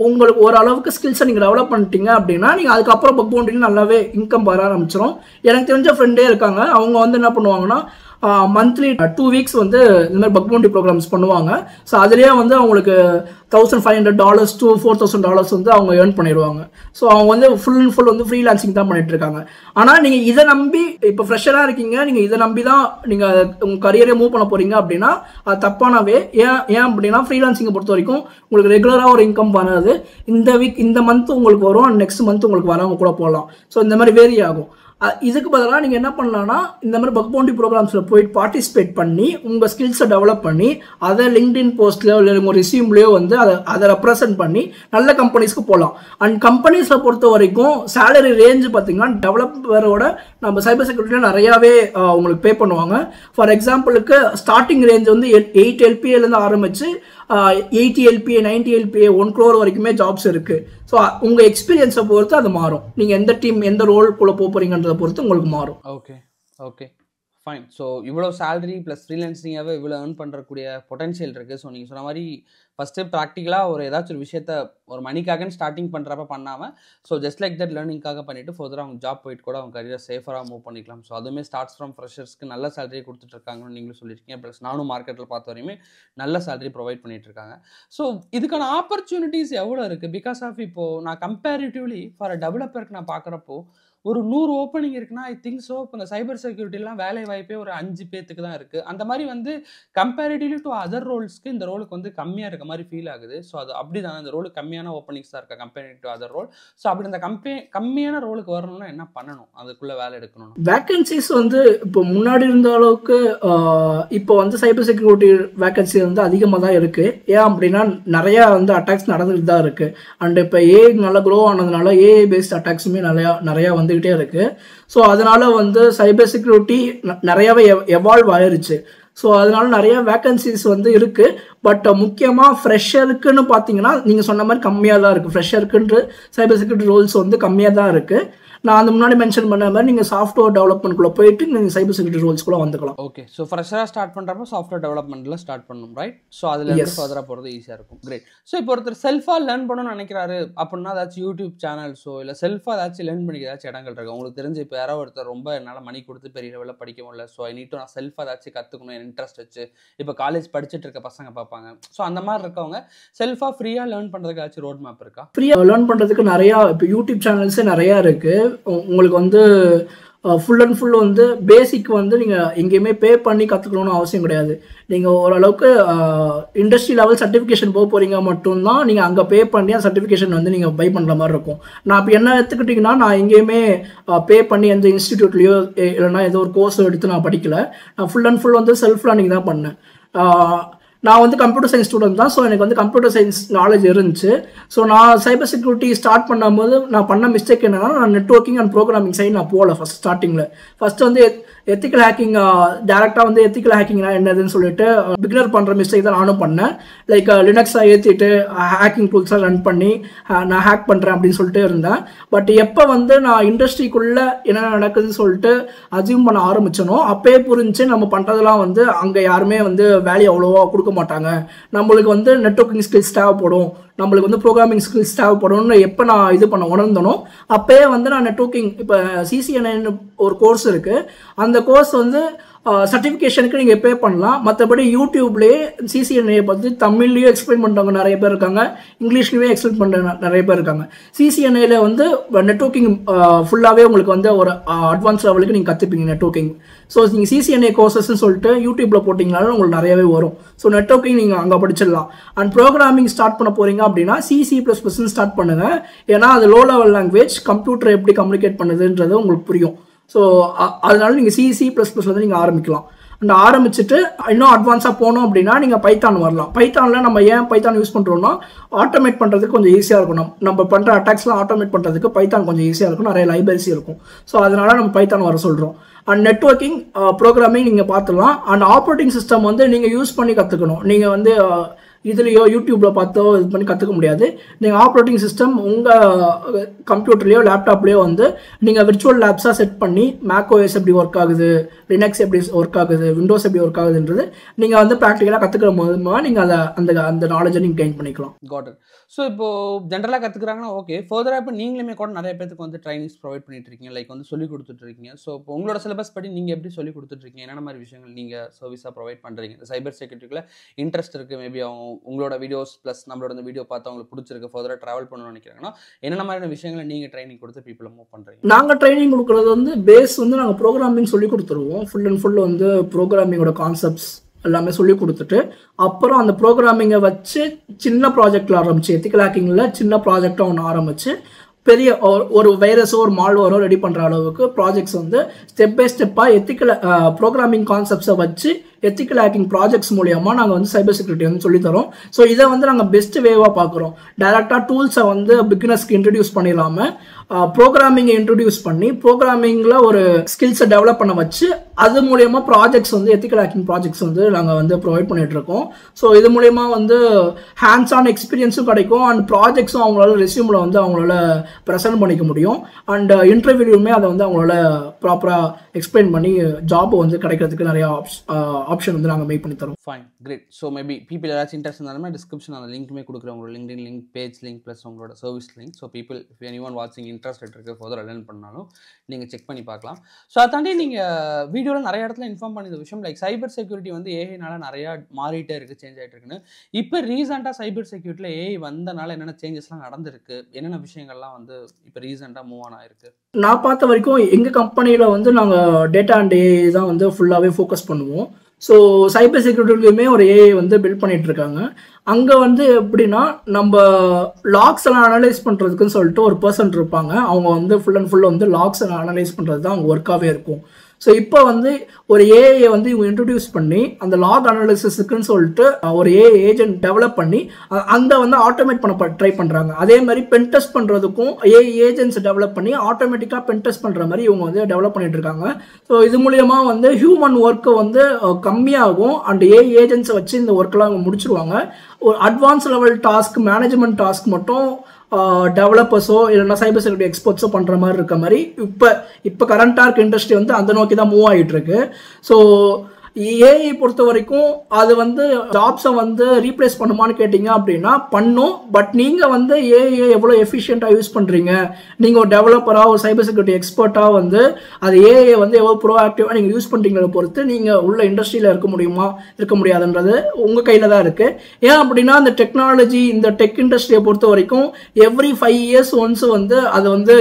உங்களுக்கு ஓரளவுக்கு ஸ்கில்ஸை நீங்கள் டெவலப் பண்ணிட்டீங்க அப்படின்னா நீங்கள் அதுக்கப்புறம் பக் பவுண்டரியில் நல்லாவே இன்கம் வர ஆரம்பிச்சிடும். எனக்கு தெரிஞ்ச ஃப்ரெண்டே இருக்காங்க. அவங்க வந்து என்ன பண்ணுவாங்கன்னா மந்த்லி 2 வீக்ஸ் வந்து இந்த மாதிரி பக் பவுண்டரி ப்ரோக்ராம்ஸ் பண்ணுவாங்க. ஸோ அதுலேயே வந்து அவங்களுக்கு $1,500 to $4,000 வந்து அவங்க ஏர்ன் பண்ணிடுவாங்க. ஸோ அவங்க வந்து ஃபுல் அண்ட் ஃபுல் வந்து ஃப்ரீலான்சிங் தான் பண்ணிட்டு இருக்காங்க. ஆனால் நீங்கள் இதை நம்பி இப்போ ஃப்ரெஷராக இருக்கீங்க, நீங்கள் இதை நம்பி தான் நீங்கள் உங்கள் கரியரே மூவ் பண்ண போகிறீங்க அப்படின்னா அது தப்பானவே. ஏன் அப்படின்னா ஃப்ரீலான்சிங்கை பொறுத்த வரைக்கும் உங்களுக்கு ரெகுலராக ஒரு இன்கம் வராது. இந்த மந்த் உங்களுக்கு வரும், அண்ட் நெக்ஸ்ட் மந்த் உங்களுக்கு வராமல் கூட போகலாம். ஸோ இந்த மாதிரி வேரி ஆகும். இதுக்கு பதிலாக நீங்கள் என்ன பண்ணலாம்னா இந்த மாதிரி பக் பவுண்டரி ப்ரோக்ராம்ஸில் போயிட்டு பார்ட்டிசிபேட் பண்ணி உங்கள் ஸ்கில்ஸை டெவலப் பண்ணி அதை லிங்க்டின் போஸ்ட்லையோ இல்லை உங்கள் ரெஸ்யூம்லையோ வந்து அதை ரெப்ரசென்ட் பண்ணி நல்ல கம்பெனிஸ்க்கு போகலாம். அண்ட் கம்பெனிஸில் பொறுத்த வரைக்கும் சேலரி ரேஞ்சு பார்த்தீங்கன்னா டெவலப்பரோட நம்ம சைபர் செக்யூரிட்டியில் நிறையாவே உங்களுக்கு பே பண்ணுவாங்க. ஃபார் எக்ஸாம்பிளுக்கு ஸ்டார்டிங் ரேஞ்ச் வந்து 8 LPAலேருந்து ஆரம்பித்து 80 LPA 90 LPA 1 crore வரைக்குமே ஜாப்ஸ் இருக்குது. ஸோ உங்கள் எக்ஸ்பீரியன்ஸை பொறுத்து அது மாறும். நீங்கள் எந்த டீம் எந்த ரோல்குள்ளே போகிறீங்கன்றதை பொறுத்து உங்களுக்கு மாறும். Okay fine. ஸோ இவ்வளோ சேலரி ப்ளஸ் ஃப்ரீலான்சிங்காகவே இவ்வளோ ஏர்ன் பண்ணுறக்கூடிய பொட்டன்ஷியல் இருக்குது. ஸோ நீங்கள் சொன்ன மாதிரி ஃபஸ்ட்டு ப்ராக்டிக்கலாக ஒரு ஏதாச்சும் ஒரு விஷயத்த ஒரு மணிக்காகன்னு ஸ்டார்டிங் பண்ணுறப்ப பண்ணாமல் ஸோ ஜஸ்ட் லைக் தட் லேர்னிங்காக பண்ணிவிட்டு ஃபர்தராக அவங்க ஜாப் போயிட்டு கூட அவங்க கரியரை சேஃபராக மூவ் பண்ணிக்கலாம். ஸோ அதுவுமே ஸ்டார்ட்ஸ் ஃப்ரம் ஃப்ரெஷர்ஸ்க்கு நல்ல சேலரி கொடுத்துட்ருக்காங்கன்னு நீங்களும் சொல்லியிருக்கீங்க. ப்ளஸ் நானும் மார்க்கெட்டில் பார்த்த வரையுமே நல்ல சேலரி ப்ரொவைட் பண்ணிகிட்ருக்காங்க. ஸோ இதுக்கான ஆப்பர்ச்சுனிட்டிஸ் எவ்வளோ இருக்குது? பிகாஸ் ஆஃப் இப்போது நான் கம்பேரிட்டிவ்லி ஃபார் அ டெவலப்பருக்கு நான் பார்க்குறப்போ ஒரு 100 ஓப்பனிங் இருக்குன்னா ஐ திங்க் ஸோ இப்போ இந்த சைபர் செக்யூரிட்டிலாம் வேலை வாய்ப்பே ஒரு 5 பேத்துக்கு தான் இருக்குது. அந்த மாதிரி வந்து கம்பேரிட்டிவ்லி டு அதர் ரோல்ஸ்க்கு இந்த ரோலுக்கு வந்து கம்மியாக இருக்க மாதிரி ஃபீல் ஆகுது. ஸோ அது அப்படி தானே, இந்த ரோலுக்கு கம்மியான ஓப்பனிங்ஸ் தான் இருக்கா comparative to other role. So அப்படி இந்த கம்மியான ரோலுக்கு வரணும்னா என்ன பண்ணணும், அதுக்குள்ளே வேலை எடுக்கணும்? வேக்கன்சிஸ் வந்து இப்போ முன்னாடி இருந்த அளவுக்கு இப்போ வந்து சைபர் செக்யூரிட்டி வேக்கன்சி வந்து அதிகமாக தான் இருக்குது. ஏன் அப்படின்னா நிறையா வந்து அட்டாக்ஸ் நடந்துட்டு தான் இருக்குது. அண்ட் இப்போ நல்லா க்ரோ ஆனதுனால ஏஐ பேஸ்ட் அட்டாக்ஸுமே நிறையா வந்துக்கிட்டே இருக்குது. ஸோ அதனால் வந்து சைபர் செக்யூரிட்டி நிறையாவே எவால்வ் ஆயிருச்சு. ஸோ அதனால நிறைய வேக்கன்சிஸ் வந்து இருக்குது. பட் முக்கியமாக ஃப்ரெஷருக்குன்னு பார்த்தீங்கன்னா நீங்கள் சொன்ன மாதிரி கம்மியாக தான் இருக்குது. ஃப்ரெஷருக்குன்ற சைபர் செக்யூரிட்டி ரோல்ஸ் வந்து கம்மியாக தான் இருக்குது. நான் அந்த முன்னாடி மென்ஷன் பண்ண மாதிரி நீங்கள் சாஃப்ட்வேர் டெவலப்மெண்ட்குள்ளே போயிட்டு நீங்கள் சைபர் செக்யூரிட்டி ரோல்ஸ்குள்ளே வந்துக்கலாம். ஓகே. ஸோ ஃப்ரெஷராக ஸ்டார்ட் பண்ணுறப்போ சாஃப்ட்வேர் டெவலப்மெண்ட்டில் ஸ்டார்ட் பண்ணணும், ரைட்? ஸோ அதில் ஃபர்தராக போகிறது ஈஸியாக இருக்கும். கிரேட். ஸோ இப்போ ஒருத்தர் செல்ஃபாக லேர்ன் பண்ணணும்னு நினைக்கிறாரு அப்படின்னா ஏதாச்சும் யூடியூப் சேனல்ஸோ இல்லை செல்ஃபாக ஏதாச்சும் லேர்ன் பண்ணிக்க ஏதாச்சும் இடங்கள் இருக்குது உங்களுக்கு தெரிஞ்சு? இப்போ யாரோ ஒருத்தர் ரொம்ப என்னால் மணி கொடுத்து பெரிய லெவலில் படிக்க முடியல, ஸோ ஐ நீட் டு நான் செல்ஃபாக ஏதாச்சும் கற்றுக்கணும் இன்ட்ரெஸ்ட் வச்சு, இப்போ காலேஜ் படிச்சுட்டு இருக்க பசங்க பார்ப்பாங்க. ஸோ அந்த மாதிரி இருக்கவங்க செல்ஃபாக ஃப்ரீயாக லேர்ன் பண்ணுறதுக்கு ஏதாச்சும் ரோட் மேப் இருக்கா? ஃப்ரீயாக லேர்ன் பண்ணுறதுக்கு நிறையா இப்போ யூடியூப் சேனல்ஸே நிறையா இருக்குது. உங்களுக்கு வந்து ஃபுல் அண்ட் ஃபுல் வந்து பேசிக் வந்து நீங்கள் எங்கேயுமே பே பண்ணி கற்றுக்கணும்னு அவசியம் கிடையாது. நீங்கள் ஓரளவுக்கு இண்டஸ்ட்ரி லெவல் சர்டிஃபிகேஷன் போக போகிறீங்க மட்டும்தான் நீங்கள் அங்கே பே பண்ணி அந்த சர்டிஃபிகேஷன் வந்து நீங்கள் பை பண்ணுற மாதிரி இருக்கும். நான் இப்போ என்ன எடுத்துக்கிட்டிங்கன்னா நான் எங்கேயுமே பே பண்ணி எந்த இன்ஸ்டிடியூட்லேயோ இல்லைனா ஏதோ ஒரு கோர்ஸ் எடுத்து நான் படிக்கலை. நான் ஃபுல் அண்ட் ஃபுல் வந்து செல்ஃப் லேர்னிங் தான் பண்ணேன். நான் வந்து கம்ப்யூட்டர் சயின்ஸ் ஸ்டூடெண்ட் தான். ஸோ எனக்கு வந்து கம்ப்யூட்டர் சயின்ஸ் நாலேஜ் இருந்துச்சு. ஸோ நான் சைபர் செக்யூரிட்டி ஸ்டார்ட் பண்ணும்போது நான் பண்ண மிஸ்டேக் என்னன்னா, நான் நெட்வொர்க்கிங் அண்ட் ப்ரோக்ராமிங் சைடு நான் போகல ஸ்டார்டிங்கில். ஃபஸ்ட்டு வந்து எத்திக்கல் ஹேக்கிங், டேரெக்டாக வந்து எத்திக்கல் ஹேக்கிங்னா என்னதுன்னு சொல்லிட்டு பிகினர் பண்ணுற மிஸ்டேக் தான் நானும் பண்ணேன். லைக் லினக்ஸை ஏற்றிட்டு ஹேக்கிங் டூல்ஸாக ரன் பண்ணி நான் ஹேக் பண்ணுறேன் அப்படின்னு சொல்லிட்டு இருந்தேன். பட் எப்போ வந்து நான் இண்டஸ்ட்ரிக்குள்ளே என்ன நடக்குதுன்னு சொல்லிட்டு அசியூம் பண்ண ஆரம்பிச்சனோ அப்பயே புரிஞ்சு நம்ம பண்ணுறதெல்லாம் வந்து அங்கே யாருமே வந்து வேல்யூ அவ்வளோவா கொடுக்க மாட்டாங்க. நம்மளுக்கு வந்து நெட்வொர்க்கிங் ஸ்கில்ஸ் தேவைப்படும், நம்மளுக்கு வந்து ப்ரோக்ராமிங் ஸ்கில்ஸ் தேவைப்படும்னு எப்போ நான் இது பண்ண உணர்ந்தனோ அப்போயே வந்து நான் நெட்வொர்க்கிங் இப்போ சிசிஎன்ஐன்னு ஒரு கோர்ஸ் இருக்குது. அந்த கோர்ஸ் வந்து சர்டிஃபிகேஷனுக்கு நீங்கள் பே பண்ணலாம். மற்றபடி யூடியூப்லேயே சிசிஎன்ஏ பற்றி தமிழ்லேயும் எக்ஸ்பிளைன் பண்ணுறவங்க நிறைய பேர் இருக்காங்க, இங்கிலீஷ்லேயுமே எக்ஸ்பிளைன் பண்ணுற நிறைய பேர் இருக்காங்க. சிசிஎன்ஏல வந்து நெட்வொர்க்கிங் ஃபுல்லாகவே உங்களுக்கு வந்து ஒரு அட்வான்ஸ் லெவலுக்கு நீங்கள் கற்றுப்பீங்க நெட்வொர்க்கிங். ஸோ நீங்கள் சிசிஎன்ஏ கோர்சஸ்ன்னு சொல்லிட்டு யூடியூப்பில் போட்டிங்கனாலும் உங்களுக்கு நிறையவே வரும். ஸோ நெட்வொர்க்கிங் நீங்கள் அங்கே படிச்சிடலாம். அண்ட் ப்ரோக்ராமிங் ஸ்டார்ட் பண்ண போகிறீங்க அப்படின்னா C++ன்னு ஸ்டார்ட் பண்ணுங்கள். ஏன்னா அது லோ லெவல் லாங்குவேஜ், கம்ப்யூட்டர் எப்படி கம்யூனிகேட் பண்ணுதுன்றது உங்களுக்கு புரியும். ஸோ அதனால நீங்கள் C++ வந்து நீங்கள் ஆரம்பிக்கலாம். அண்ட் ஆரம்பிச்சுட்டு இன்னும் அட்வான்ஸாக போனோம் அப்படின்னா நீங்கள் பைத்தான் வரலாம். பைத்தானில் நம்ம ஏன் பைத்தான் யூஸ் பண்ணுறோம்னா ஆட்டோமேட் பண்ணுறதுக்கு கொஞ்சம் ஈஸியாக இருக்கும். நம்ம பண்ணுற அட்டாக்ஸ்லாம் ஆட்டோமேட் பண்ணுறதுக்கு பைத்தான் கொஞ்சம் ஈஸியாக இருக்கும், நிறைய லைப்ரரிஸ் இருக்கும். ஸோ அதனால நம்ம பைத்தான் வர சொல்கிறோம். அண்ட் நெட்வொர்க்கிங் ப்ரோக்ராமிங் நீங்கள் பார்த்துடலாம். அண்ட் ஆப்ரேட்டிங் சிஸ்டம் வந்து நீங்கள் யூஸ் பண்ணி கற்றுக்கணும். நீங்கள் வந்து இதுலேயோ யூடியூப்பில் பார்த்தோ இது பண்ணி கற்றுக்க முடியாது. நீங்கள் ஆப்ரேட்டிங் சிஸ்டம் உங்கள் கம்ப்யூட்டர்லேயோ லேப்டாப்லேயோ வந்து நீங்கள் விர்ச்சுவல் லேப்ஸாக செட் பண்ணி மேக்ஓஎஸ் எப்படி ஒர்க் ஆகுது, லினக்ஸ் எப்படி ஒர்க் ஆகுது, விண்டோஸ் எப்படி ஒர்க் ஆகுதுன்றது நீங்கள் வந்து ப்ராக்டிக்கலாக கற்றுக்கிற மூலமாக நீங்கள் அதை அந்த நாலேஜை நீங்கள் கெயின் பண்ணிக்கலாம். Got it. ஸோ இப்போது ஜென்ரலாக கற்றுக்குறாங்கன்னா ஓகே, ஃபர்தராக இப்போ நீங்களுமே கூட நிறைய பேருக்கு வந்து ட்ரைனிங்ஸ் ப்ரொவைட் பண்ணிட்டு இருக்கீங்க, லைக் வந்து சொல்லி கொடுத்துட்ருக்கீங்க. ஸோ இப்போ உங்களோட சிலபஸ் படி நீங்கள் எப்படி சொல்லி கொடுத்துட்ருக்கீங்க, என்னென்ன மாதிரி விஷயங்கள் நீங்கள் சர்வீஸாக ப்ரொவைட் பண்ணுறீங்க? இந்த சைபர் செக்யூரிட்டிக்குள்ள இன்ட்ரெஸ்ட் இருக்குது, மேபி அவங்க உங்களோட வீடியோஸ் ப்ளஸ் நம்மளோட இந்த வீடியோ பார்த்து அவங்களுக்கு பிடிச்சிருக்கு, ஃபர்தராக ட்ராவல் பண்ணணும்னு நினைக்கிறாங்கன்னா என்னென்ன மாதிரியான விஷயங்களை நீங்கள் ட்ரைனிங் கொடுத்து பீப்புளை மூவ் பண்ணுறீங்க? நாங்கள் ட்ரைனிங் கொடுக்குறது வந்து பேஸ் வந்து நாங்கள் ப்ரோக்ராமிங் சொல்லி கொடுத்துருவோம். ஃபுல் அண்ட் ஃபுல் வந்து ப்ரோக்ராமிங்கோட கான்செப்ட்ஸ் எல்லாமே சொல்லி கொடுத்துட்டு அப்புறம் அந்த ப்ரோக்ராமிங்கை வச்சு சின்ன ப்ராஜெக்டில் ஆரம்பிச்சு, எத்திக்கல் ஹேக்கிங்கில் சின்ன ப்ராஜெக்டாக ஒன்று ஆரம்பித்து பெரிய ஒரு வைரஸோ ஒரு மால்வேரோ ரெடி பண்ணுற அளவுக்கு ப்ராஜெக்ட்ஸ் வந்து ஸ்டெப் பை ஸ்டெப்பாக எத்திக்கல் ப்ரோக்ராமிங் கான்செப்ட்ஸை வச்சு எத்திக்கல் ஹேக்கிங் ப்ராஜெக்ட்ஸ் மூலியமாக நாங்கள் வந்து சைபர் செக்யூரிட்டி வந்து சொல்லித்தரோம். ஸோ இதை வந்து நாங்கள் பெஸ்ட் வேவாக பார்க்குறோம். டைரெக்டாக டூல்ஸை வந்து பிகினர்ஸ்க்கு இன்ட்ரடியூஸ் பண்ணிடலாமல் ப்ரோக்ராமிங்கை இன்ட்ரடியூஸ் பண்ணி ப்ரோக்ராமிங்கில் ஒரு ஸ்கில்ஸை டெவலப் பண்ண வச்சு அது மூலயமா ப்ராஜெக்ட்ஸ் வந்து எத்திக்கல் ஹேக்கிங் ப்ராஜெக்ட்ஸ் வந்து நாங்கள் வந்து ப்ரொவைட் பண்ணிகிட்ருக்கோம். ஸோ இது மூலயமா வந்து ஹேண்ட்ஸ் ஆன் எக்ஸ்பீரியன்ஸும் கிடைக்கும் அண்ட் ப்ராஜெக்ட்ஸும் அவங்களால ரெஸ்யூமில் வந்து அவங்களால ப்ரெசென்ட் பண்ணிக்க முடியும். அண்ட் இன்டர்வியூலையுமே அதை வந்து அவங்களால ப்ராப்பராக எக்ஸ்பிளைன் பண்ணி ஜாப் வந்து கிடைக்கிறதுக்கு நிறையா ஆப்ஷன் வந்து நாங்கள் மேக் பண்ணி தரோம். Fine, great. So maybe people ஏதாச்சும் இன்ட்ரெஸ்ட் இருந்தாலுமே டிஸ்கிரிப்ஷன் அந்த லிங்க்குமே கொடுக்குறேன், உங்களோட LinkedIn link, page link plus உங்களோட service link. So people if anyone வாட்சிங் இன்ட்ரெஸ்ட் இருக்குது ஃபர்தர் அட்டெண்ட் பண்ணாலும் நீங்கள் செக் பண்ணி பார்க்கலாம். ஸோ அதை தாண்டி நீங்கள் வீடியோவில் நிறைய இடத்துல இன்ஃபார்ம் பண்ணிய விஷயம் லைக் சைபர் செக்யூரிட்டி வந்து ஏஐனால நிறையா மாறிட்டே இருக்குது, சேஞ்ச் ஆகிட்டு இருக்குன்னு. இப்போ ரீசெண்டாக சைபர் செக்யூரிட்டியில் ஏஐ வந்தனால என்னென்ன சேஞ்சஸ்லாம் நடந்திருக்கு, என்னென்ன விஷயங்கள்லாம் வந்து இப்போ ரீசெண்டாக மூவ் ஆன் ஆயிருக்கு? நான் பார்த்த வரைக்கும் எங்கள் கம்பெனியில் வந்து நாங்கள் டேட்டா அண்ட் ஏஐ தான் வந்து ஃபுல்லாகவே ஃபோக்கஸ் பண்ணுவோம். ஸோ சைபர் செக்யூரிட்டிலையுமே ஒரு ஏஐ வந்து பில்ட் பண்ணிகிட்ருக்காங்க. அங்கே வந்து எப்படின்னா நம்ம லாக்ஸ் எல்லாம் அனலைஸ் பண்ணுறதுக்குன்னு சொல்லிட்டு ஒரு பர்சன் இருப்பாங்க. அவங்க வந்து ஃபுல் அண்ட் ஃபுல் வந்து லாக்ஸ் அனலைஸ் பண்ணுறது தான் அவங்க ஒர்க்காகவே இருக்கும். ஸோ இப்போ வந்து ஒரு ஏஐயை வந்து இவங்க இன்ட்ரடியூஸ் பண்ணி அந்த லாக் அனாலிசிஸுக்குன்னு சொல்லிட்டு ஒரு ஏஐ ஏஜென்ட் டெவலப் பண்ணி அந்த வந்து ஆட்டோமேட் பண்ண ட்ரை பண்ணுறாங்க. அதே மாதிரி பென்டெஸ்ட் பண்ணுறதுக்கும் ஏஐ ஏஜென்ட்ஸ் டெவலப் பண்ணி ஆட்டோமேட்டிக்காக பென்டெஸ்ட் பண்ணுற மாதிரி இவங்க வந்து டெவலப் பண்ணிட்டு இருக்காங்க. ஸோ இது மூலயமா வந்து ஹியூமன் ஒர்க்கு வந்து கம்மியாகும் அண்ட் ஏஐ ஏஜென்ட்ஸை வச்சு இந்த ஒர்க்கெலாம் அவங்க முடிச்சிருவாங்க. ஒரு advance level task, management task மட்டும் டெவலப்பர்ஸோ இல்லைன்னா சைபர் செக்யூரிட்டி எக்ஸ்பர்ட்ஸோ பண்ணுற மாதிரி இருக்க மாதிரி இப்போ கரண்ட்டாக இருக்க இண்டஸ்ட்ரி வந்து அந்த நோக்கி தான் மூவ் ஆகிட்டு இருக்கு. ஸோ ஏஐ பொறுத்த வரைக்கும் அது வந்து ஜாப்ஸை வந்து ரீப்ளேஸ் பண்ணுமான்னு கேட்டிங்க அப்படின்னா பண்ணும். பட் நீங்கள் வந்து ஏஐ எவ்வளோ எஃபிஷியண்ட்டாக யூஸ் பண்ணுறீங்க, நீங்கள் ஒரு டெவலப்பராக ஒரு சைபர் செக்யூரிட்டி எக்ஸ்பர்ட்டாக வந்து அது ஏஐ வந்து எவ்வளோ ப்ரோஆக்டிவாக நீங்கள் யூஸ் பண்ணுறீங்கள பொறுத்து நீங்கள் உள்ள இண்டஸ்ட்ரியில் இருக்க முடியாதுன்றது உங்கள் கையில் தான் இருக்குது. ஏன் அப்படின்னா அந்த டெக்னாலஜி, இந்த டெக் இண்டஸ்ட்ரியை பொறுத்த வரைக்கும் எவ்ரி 5 years ஒன்ஸ் வந்து அது வந்து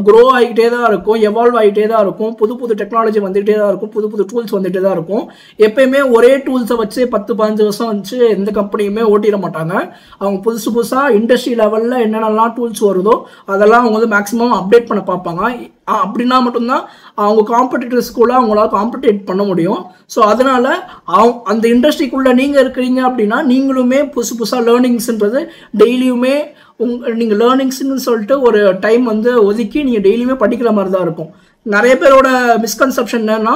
க்ரோ ஆகிட்டே தான் இருக்கும், எவால்வ் ஆகிட்டே தான் இருக்கும், புது புது டெக்னாலஜி வந்துகிட்டே தான் இருக்கும், புது புது டூல்ஸ் வந்துகிட்டே தான் இருக்கும். எப்பயுமே ஒரே டூல்ஸை வச்சு 10-15 வருஷம் வச்சு எந்த கம்பெனியுமே ஓட்டிட மாட்டாங்க. அவங்க புதுசாக இண்டஸ்ட்ரி லெவலில் என்னென்னலாம் டூல்ஸ் வருதோ அதெல்லாம் அவங்க வந்து மேக்ஸிமம் அப்டேட் பண்ண பார்ப்பாங்க. அப்படின்னா மட்டும்தான் அவங்க காம்படிட்டர்ஸ்குள்ளே அவங்களால காம்படேட் பண்ண முடியும். ஸோ அதனால் அந்த இண்டஸ்ட்ரிக்குள்ளே நீங்கள் இருக்கிறீங்க அப்படின்னா நீங்களுமே புதுசாக லேர்னிங்ஸ்ன்றது டெய்லியுமே நீங்கள் லேர்னிங்ஸ்ன்னு சொல்லிட்டு ஒரு டைம் வந்து ஒதுக்கி நீங்கள் டெய்லியுமே படிக்கிற மாதிரி தான் இருக்கும். நிறைய பேரோட மிஸ்கன்செப்ஷன் என்னன்னா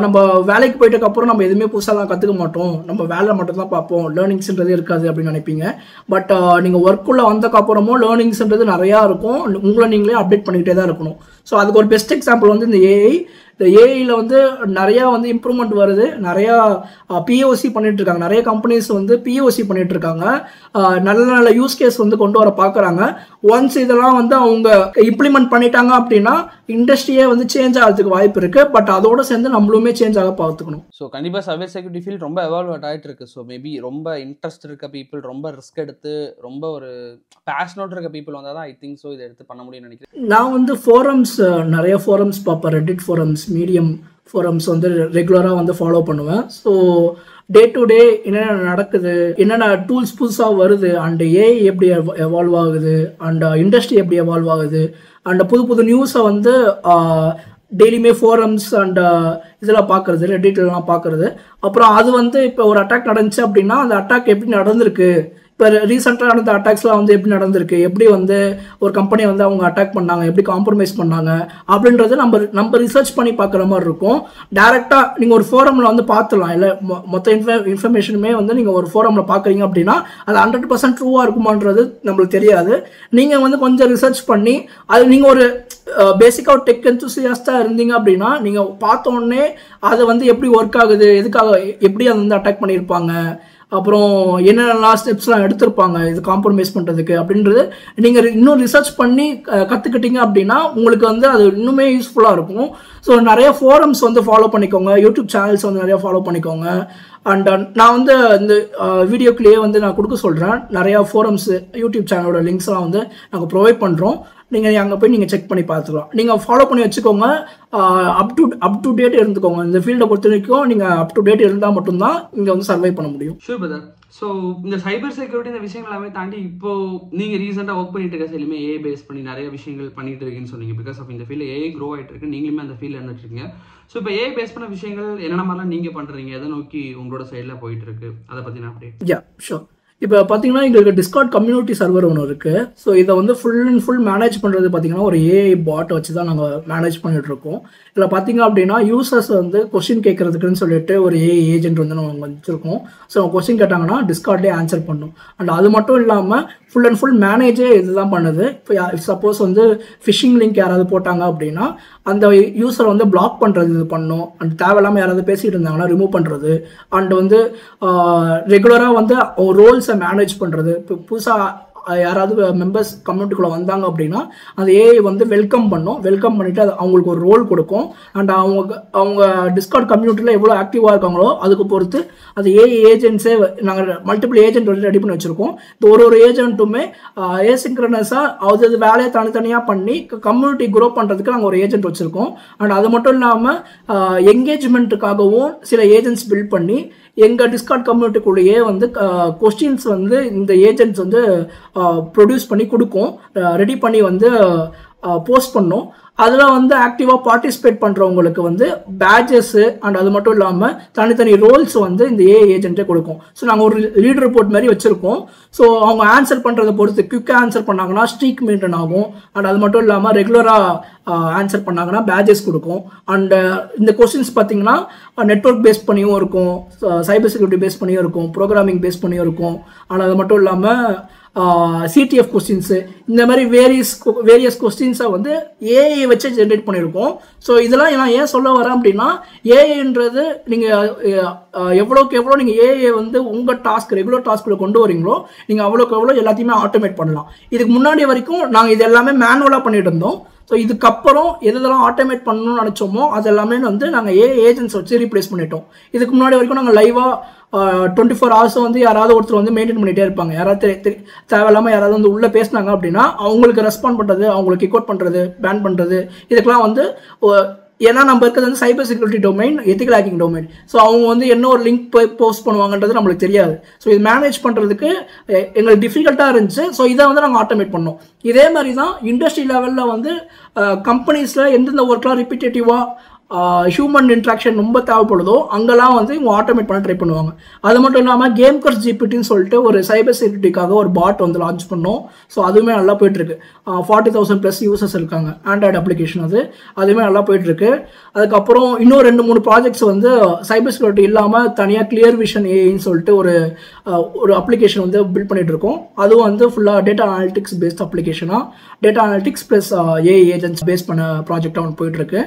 நம்ம வேலைக்கு போயிட்டதுக்கப்புறம் நம்ம எதுவுமே புதுசாலாம் கற்றுக்க மாட்டோம், நம்ம வேலை மட்டும்தான் பார்ப்போம், லேர்னிங்ஸ்ன்றதே இருக்காது அப்படின்னு நினைப்பீங்க. பட் நீங்கள் ஒர்க்குள்ளே வந்ததுக்கப்புறமும் லேர்னிங்ஸ்ன்றது நிறையா இருக்கும். உங்களை நீங்களே அப்டேட் பண்ணிக்கிட்டே தான் இருக்கணும். ஸோ அதுக்கு ஒரு பெஸ்ட் எக்ஸாம்பிள் வந்து இந்த ஏஐ. இந்த ஏஐயில் வந்து நிறையா வந்து இம்ப்ரூவ்மெண்ட் வருது. நிறையா பிஓசி பண்ணிட்டு இருக்காங்க. நிறைய கம்பெனிஸ் வந்து பிஓசி பண்ணிட்டு இருக்காங்க. நல்ல நல்ல யூஸ் கேஸ் வந்து கொண்டு வர பார்க்குறாங்க. ஒன்ஸ் இதெல்லாம் வந்து அவங்க இம்ப்ளிமெண்ட் பண்ணிட்டாங்க அப்படின்னா இண்டஸ்ட்ரியே வந்து சேஞ்ச் ஆகிறதுக்கு வாய்ப்பு இருக்குது. பட் அதோட சேர்ந்து நம்மளுமே சேஞ்ச் ஆக பார்த்துக்கணும். ஸோ கண்டிப்பாக சைபர் செக்யூரிட்டி ஃபீல்ட் ரொம்ப எவால்வ் ஆகிட்டு இருக்கு. ஸோ மேபி ரொம்ப இன்ட்ரெஸ்ட் இருக்க பீப்புள், ரொம்ப ரிஸ்க் எடுத்து ரொம்ப ஒரு பேஷனோட் இருக்க பீப்புள் வந்தால் தான் ஐ திங்க் ஸோ இதை எடுத்து பண்ண முடியும்னு நினைக்கிறேன். நான் வந்து ஃபோரம்ஸ், நிறைய ஃபோரம்ஸ் பார்ப்பேன். ரெடிட் ஃபோரம்ஸ், மீடியம் ஃபோரம்ஸ் வந்து ரெகுலராக வந்து ஃபாலோ பண்ணுவேன். ஸோ டே டு டே என்னென்ன நடக்குது, என்னென்ன டூல்ஸ் புதுசாக வருது, அண்ட் ஏஐ எப்படி எவால்வ் ஆகுது, அண்ட் இண்டஸ்ட்ரி எப்படி எவால்வ் ஆகுது, அண்ட் புது புது நியூஸை வந்து டெய்லியுமே ஃபோரம்ஸ் அண்ட் இதெல்லாம் பார்க்குறது, ரெடிட்லாம் பார்க்குறது. அப்புறம் அது வந்து இப்போ ஒரு அட்டாக் நடந்துச்சு அப்படின்னா அந்த அட்டாக் எப்படி நடந்திருக்கு, இப்போ ரீசெண்டாக நடந்த அட்டாக்ஸ்லாம் வந்து எப்படி நடந்திருக்கு, எப்படி வந்து ஒரு கம்பெனியை வந்து அவங்க அட்டாக் பண்ணாங்க, எப்படி காம்ப்ரமைஸ் பண்ணாங்க அப்படின்றது நம்ம ரிசர்ச் பண்ணி பார்க்குற மாதிரி இருக்கும். டேரெக்டாக நீங்கள் ஒரு ஃபோரமில் வந்து பார்த்துலாம். இல்லை மொத்த இன்ஃபர்மேஷனுமே வந்து நீங்கள் ஒரு ஃபோரமில் பார்க்குறீங்க அப்படின்னா அது 100% ட்ரூவாக இருக்குமான்றது நம்மளுக்கு தெரியாது. நீங்கள் வந்து கொஞ்சம் ரிசர்ச் பண்ணி அது நீங்கள் ஒரு பேசிக்காக ஒரு டெக் என்தூசியாஸ்டாக இருந்தீங்க அப்படின்னா நீங்கள் பார்த்தோன்னே அதை வந்து எப்படி ஒர்க் ஆகுது, எதுக்காக எப்படி அதை வந்து அட்டாக் பண்ணியிருப்பாங்க, அப்புறம் என்னென்னலாம் ஸ்டெப்ஸ்லாம் எடுத்திருப்பாங்க இது காம்ப்ரமைஸ் பண்ணுறதுக்கு அப்படின்றது நீங்கள் இன்னும் ரிசர்ச் பண்ணி கற்றுக்கிட்டீங்க அப்படின்னா உங்களுக்கு வந்து அது இன்னுமே யூஸ்ஃபுல்லாக இருக்கும். ஸோ நிறைய ஃபோரம்ஸ் வந்து ஃபாலோ பண்ணிக்கோங்க, யூடியூப் சேனல்ஸ் வந்து நிறையா ஃபாலோ பண்ணிக்கோங்க. அண்ட் நான் வந்து இந்த வீடியோக்குள்ளேயே வந்து நான் கொடுக்க சொல்கிறேன். நிறையா ஃபோரம்ஸு, யூடியூப் சேனலோட லிங்க்ஸ்லாம் வந்து நாங்கள் ப்ரொவைட் பண்ணுறோம். நீங்கள் அங்கே போய் நீங்கள் செக் பண்ணி பார்த்துக்கலாம். நீங்கள் ஃபாலோ பண்ணி வச்சுக்கோங்க. அப் டு டேட் இருந்துக்கோங்க. இந்த ஃபீல்டை பொறுத்த வரைக்கும் நீங்கள் அப் டு டேட் இருந்தால் மட்டும்தான் இங்கே வந்து சர்வை பண்ண முடியும். Sure brother. ஸோ இந்த சைபர் செக்யூரிட்டி இந்த விஷயங்கள் எல்லாமே தாண்டி இப்போ நீங்கள் ரீசெண்டாக ஒர்க் பண்ணிட்டு இருக்க எல்லாமே ஏஐ பேஸ் பண்ணி நிறைய விஷயங்கள் பண்ணிட்டு இருக்கீங்கன்னு சொன்னீங்க. பிகாஸ் ஆஃப் இந்த ஃபீல்டு ஏஐ க்ரோ ஆகிட்டு இருக்கு, நீங்களுமே அந்த ஃபீல்டில் இருந்துட்டு இருக்கீங்க. ஸோ இப்போ ஏஐ பேஸ் பண்ண விஷயங்கள் என்னென்ன மாதிரிலாம் நீங்கள் பண்ணுறீங்க, எதை நோக்கி உங்களோட சைடில் போயிட்டு இருக்கு, அதை பற்றி நான் அப்படியே. யா ஷோர். இப்போ பார்த்தீங்கன்னா எங்களுக்கு டிஸ்கார்ட் கம்யூனிட்டி சர்வர் ஒன்று இருக்குது. ஸோ இதை வந்து ஃபுல் அண்ட் ஃபுல் மேனேஜ் பண்ணுறது பார்த்தீங்கன்னா ஒரு ஏஐ பாட்டை வச்சு தான் நாங்கள் மேனேஜ் பண்ணிகிட்ருக்கோம். இதில் பார்த்தீங்க அப்படின்னா யூசர்ஸ் வந்து கொஸ்டின் கேட்குறதுக்குன்னு சொல்லிட்டு ஒரு ஏஐ ஏஜென்ட் வந்து நாங்கள் வச்சுருக்கோம். ஸோ அவங்க கொஸ்டின் கேட்டாங்கன்னா டிஸ்கார்ட்லேயே ஆன்சர் பண்ணும். அண்ட் அது மட்டும் இல்லாமல் ஃபுல் அண்ட் ஃபுல் மேனேஜே இதுதான் பண்ணுது. இப்போ சப்போஸ் வந்து ஃபிஷிங் லிங்க் யாராவது போட்டாங்க அப்படின்னா அந்த யூஸரை வந்து பிளாக் பண்ணுறது இது பண்ணும். அண்ட் தேவையில்லாமல் யாராவது பேசிகிட்டு இருந்தாங்கன்னா ரிமூவ் பண்ணுறது. அண்ட் வந்து ரெகுலராக வந்து ரோல்ஸை மேனேஜ் பண்ணுறது. இப்போ புதுசாக யாராவது மெம்பர்ஸ் கம்யூனிட்டிக்குள்ளே வந்தாங்க அப்படின்னா அந்த ஏஐ வந்து வெல்கம் பண்ணிவிட்டு அது அவங்களுக்கு ஒரு ரோல் கொடுக்கும். அண்ட் அவங்க டிஸ்கார்ட் கம்யூனிட்டியில் எவ்வளோ ஆக்டிவாக இருக்காங்களோ அதுக்கு பொறுத்து அது ஏஐ ஏஜென்ட்ஸே நாங்கள் மல்டிபிள் ஏஜென்ட் வந்து ரெடி பண்ணி வச்சுருக்கோம். இந்த ஒரு ஏஜென்ட்டுமே ஏசிங்க்ரனஸாக அது வேலையை தனித்தனியாக பண்ணி கம்யூனிட்டி க்ரோ பண்ணுறதுக்கு நாங்கள் ஒரு ஏஜென்ட் வச்சுருக்கோம். அண்ட் அது மட்டும் இல்லாமல் என்கேஜ்மெண்ட்டுக்காகவும் சில ஏஜென்ட்ஸ் பில்ட் பண்ணி எங்கள் டிஸ்கார்ட் கம்யூனிட்டிக்குள்ளேயே வந்து கொஸ்டின்ஸ் வந்து இந்த ஏஜென்ட்ஸ் வந்து ப்ரொடியூஸ் பண்ணி கொடுக்கும், ரெடி பண்ணி வந்து போஸ்ட் பண்ணோம். அதில் வந்து ஆக்டிவாக பார்ட்டிசிபேட் பண்ணுறவங்களுக்கு வந்து பேட்சஸ்ஸு அண்ட் அது மட்டும் இல்லாமல் தனித்தனி ரோல்ஸ் வந்து இந்த ஏஐ ஏஜென்ட்டே கொடுக்கும். ஸோ நாங்கள் ஒரு லீட் ரிப்போர்ட் மாதிரி வச்சுருக்கோம். ஸோ அவங்க ஆன்சர் பண்ணுறதை பொறுத்து குயிக்காக ஆன்சர் பண்ணாங்கன்னா ஸ்ட்ரீக் மெயின்டைன் ஆகும். அண்ட் அது மட்டும் இல்லாமல் ரெகுலராக ஆன்சர் பண்ணாங்கன்னா பேட்சஸ் கொடுக்கும். அண்ட் இந்த கொஸ்டின்ஸ் பார்த்தீங்கன்னா நெட்வொர்க் பேஸ் பண்ணியும் இருக்கும், சைபர் செக்யூரிட்டி பேஸ் பண்ணியும் இருக்கும், ப்ரோக்ராமிங் பேஸ் பண்ணியும் இருக்கும். அண்ட் அது மட்டும் இல்லாமல் சிடிஎஃப் கொஸ்டின்ஸு, இந்த மாதிரி வேரியஸ் கொஸ்டின்ஸை வந்து ஏஐ வச்சு ஜென்ரேட் பண்ணியிருக்கோம். ஸோ இதெல்லாம் நான் ஏன் சொல்ல வரேன் அப்படின்னா ஏஐன்றது நீங்கள் எவ்வளோக்கு எவ்வளோ நீங்கள் ஏஐ வந்து உங்கள் ரெகுலர் டாஸ்கில் கொண்டு வரீங்களோ நீங்கள் அவ்வளோக்கு எவ்வளோ எல்லாத்தையுமே ஆட்டோமேட் பண்ணலாம். இதுக்கு முன்னாடி வரைக்கும் நாங்கள் இது எல்லாமே மேனுவலாக பண்ணிட்டு இருந்தோம். ஸோ இதுக்கப்புறம் எதெல்லாம் ஆட்டோமேட் பண்ணணும்னு நினச்சோமோ அது எல்லாமே வந்து நாங்கள் ஏஐ ஏஜென்ட்ஸ் வச்சு ரீப்ளேஸ் பண்ணிட்டோம். இதுக்கு முன்னாடி வரைக்கும் நாங்கள் லைவாக 24 hours வந்து யாராவது ஒருத்தர் வந்து மெயின்டைன் பண்ணிகிட்டே இருப்பாங்க. யாராவது தேவையில்லாமல் யாராவது வந்து உள்ளே பேசினாங்க அப்படின்னா அவங்களுக்கு ரெஸ்பாண்ட் பண்ணுறது, அவங்களுக்கு கிக் அவுட் பண்ணுறது, பேன் பண்ணுறது, இதுக்கெல்லாம் வந்து ஏன்னா நம்ம இருக்கிறது வந்து cyber security domain, ethical hacking domain. So அவங்க வந்து என்ன ஒரு லிங்க் போஸ்ட் பண்ணுவாங்கன்றது நம்மளுக்கு தெரியாது. ஸோ இது மேனேஜ் பண்ணுறதுக்கு எங்களுக்கு டிஃபிகல்ட்டாக இருந்துச்சு. ஸோ இதை வந்து நாங்கள் ஆட்டோமேட் பண்ணோம். இதே மாதிரி தான் இண்டஸ்ட்ரி லெவலில் வந்து கம்பெனிஸில் எந்தெந்த ஒர்க்லாம் ரிப்பீட்டேட்டிவாக ஹியூமன் இன்ட்ராக்ஷன் ரொம்ப தேவைப்படுதோ அங்கெல்லாம் வந்து இவங்க ஆட்டோமேட் பண்ண ட்ரை பண்ணுவாங்க. அது மட்டும் இல்லாமல் கேம்கர்ஸ் ஜிபிடின்னு சொல்லிட்டு ஒரு சைபர் செக்யூரிட்டிக்காக ஒரு பாட் வந்து லான்ச் பண்ணோம். ஸோ அதுவுமே நல்லா போயிட்டுருக்கு. 40,000+ யூசர்ஸ் இருக்காங்க. ஆண்ட்ராய்டு அப்ளிகேஷன் அதுவுமே நல்லா போயிட்டுருக்கு. அதுக்கப்புறம் இன்னும் 2-3 ப்ராஜெக்ட்ஸ் வந்து சைபர் செக்யூரிட்டி இல்லாமல் தனியாக கிளியர் விஷன் ஏஐன்னு சொல்லிட்டு ஒரு அப்ளிகேஷன் வந்து பில்ட் பண்ணிட்டு இருக்கோம். அதுவும் வந்து ஃபுல்லாக டேட்டா அனாலிட்டிக்ஸ் பேஸ்ட் அப்ளிகேஷனாக data analytics plus AI agents base பண்ண ப்ராஜெக்டாக ஒன்று போயிட்டுருக்கு.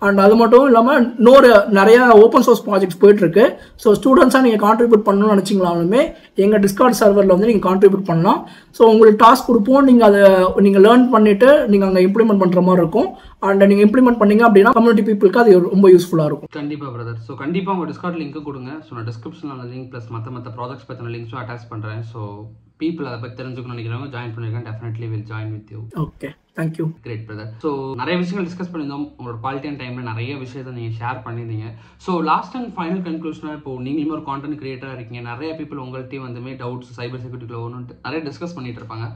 அண்ட் அது மட்டும் அதுவும் இல்லாமல் இன்னொரு நிறையா ஓப்பன் சோர்ஸ் ப்ராஜெக்ட்ஸ் போயிட்டுருக்கு. ஸோ ஸ்டூடெண்ட்ஸாக நீங்கள் கான்ட்ரிபியூட் பண்ணணும்னு நினச்சிங்களாலுமே எங்கள் டிஸ்கார்ட் சர்வரில் வந்து நீங்கள் கான்ட்ரிபியூட் பண்ணலாம். ஸோ உங்களுக்கு டாஸ்க் கொடுப்போம், நீங்கள் அதை நீங்கள் லேர்ன் பண்ணிவிட்டு நீங்கள் அங்கே இம்ப்ளிமெண்ட் பண்ணுற மாதிரி இருக்கும். அண்ட் நீங்கள் இம்ப்ளிமெண்ட் பண்ணீங்க அப்படின்னா கம்யூனிட்டி பீப்புளுக்கு அது ரொம்ப யூஸ்ஃபுல்லாக இருக்கும். கண்டிப்பாக பிரதர். ஸோ கண்டிப்பாக உங்கள் டிஸ்கார்ட் லிங்க்கு கொடுங்க. ஸோ நான் டிஸ்கிரிப்ஷனில் அந்த லிங்க் ப்ளஸ் மற்ற ப்ராஜெக்ட்ஸ் பற்றின லிங்க்ஸும் அட்டாச் பண்ணுறேன். ஸோ பீப்புள் அதை பற்றி தெரிஞ்சுக்கணும்னு நினைக்கிறவங்க ஜாயின் பண்ணிருக்கேன். Definitely will join with you. Okay, thank you. Great brother. So நிறைய விஷயங்கள் டிஸ்கஸ் பண்ணியிருந்தோம். உங்களோட குவாலிட்டி அண்ட் டைமில் நிறைய விஷயத்தை நீங்கள் ஷேர் பண்ணியிருந்தீங்க. ஸோ லாஸ்ட் அண்ட் ஃபைனல் கன்க்ளூஷனாக இப்போ நீங்களுமே ஒரு கான்டென்ட் கிரியேட்டராக இருக்கீங்க. நிறைய பீப்புள் உங்கள்கிட்டயும் வந்துமே டவுட்ஸ் சைபர் செக்யூரிட்டியில் ஒன்று நிறைய டிஸ்கஸ் பண்ணிட்டு இருப்பாங்க.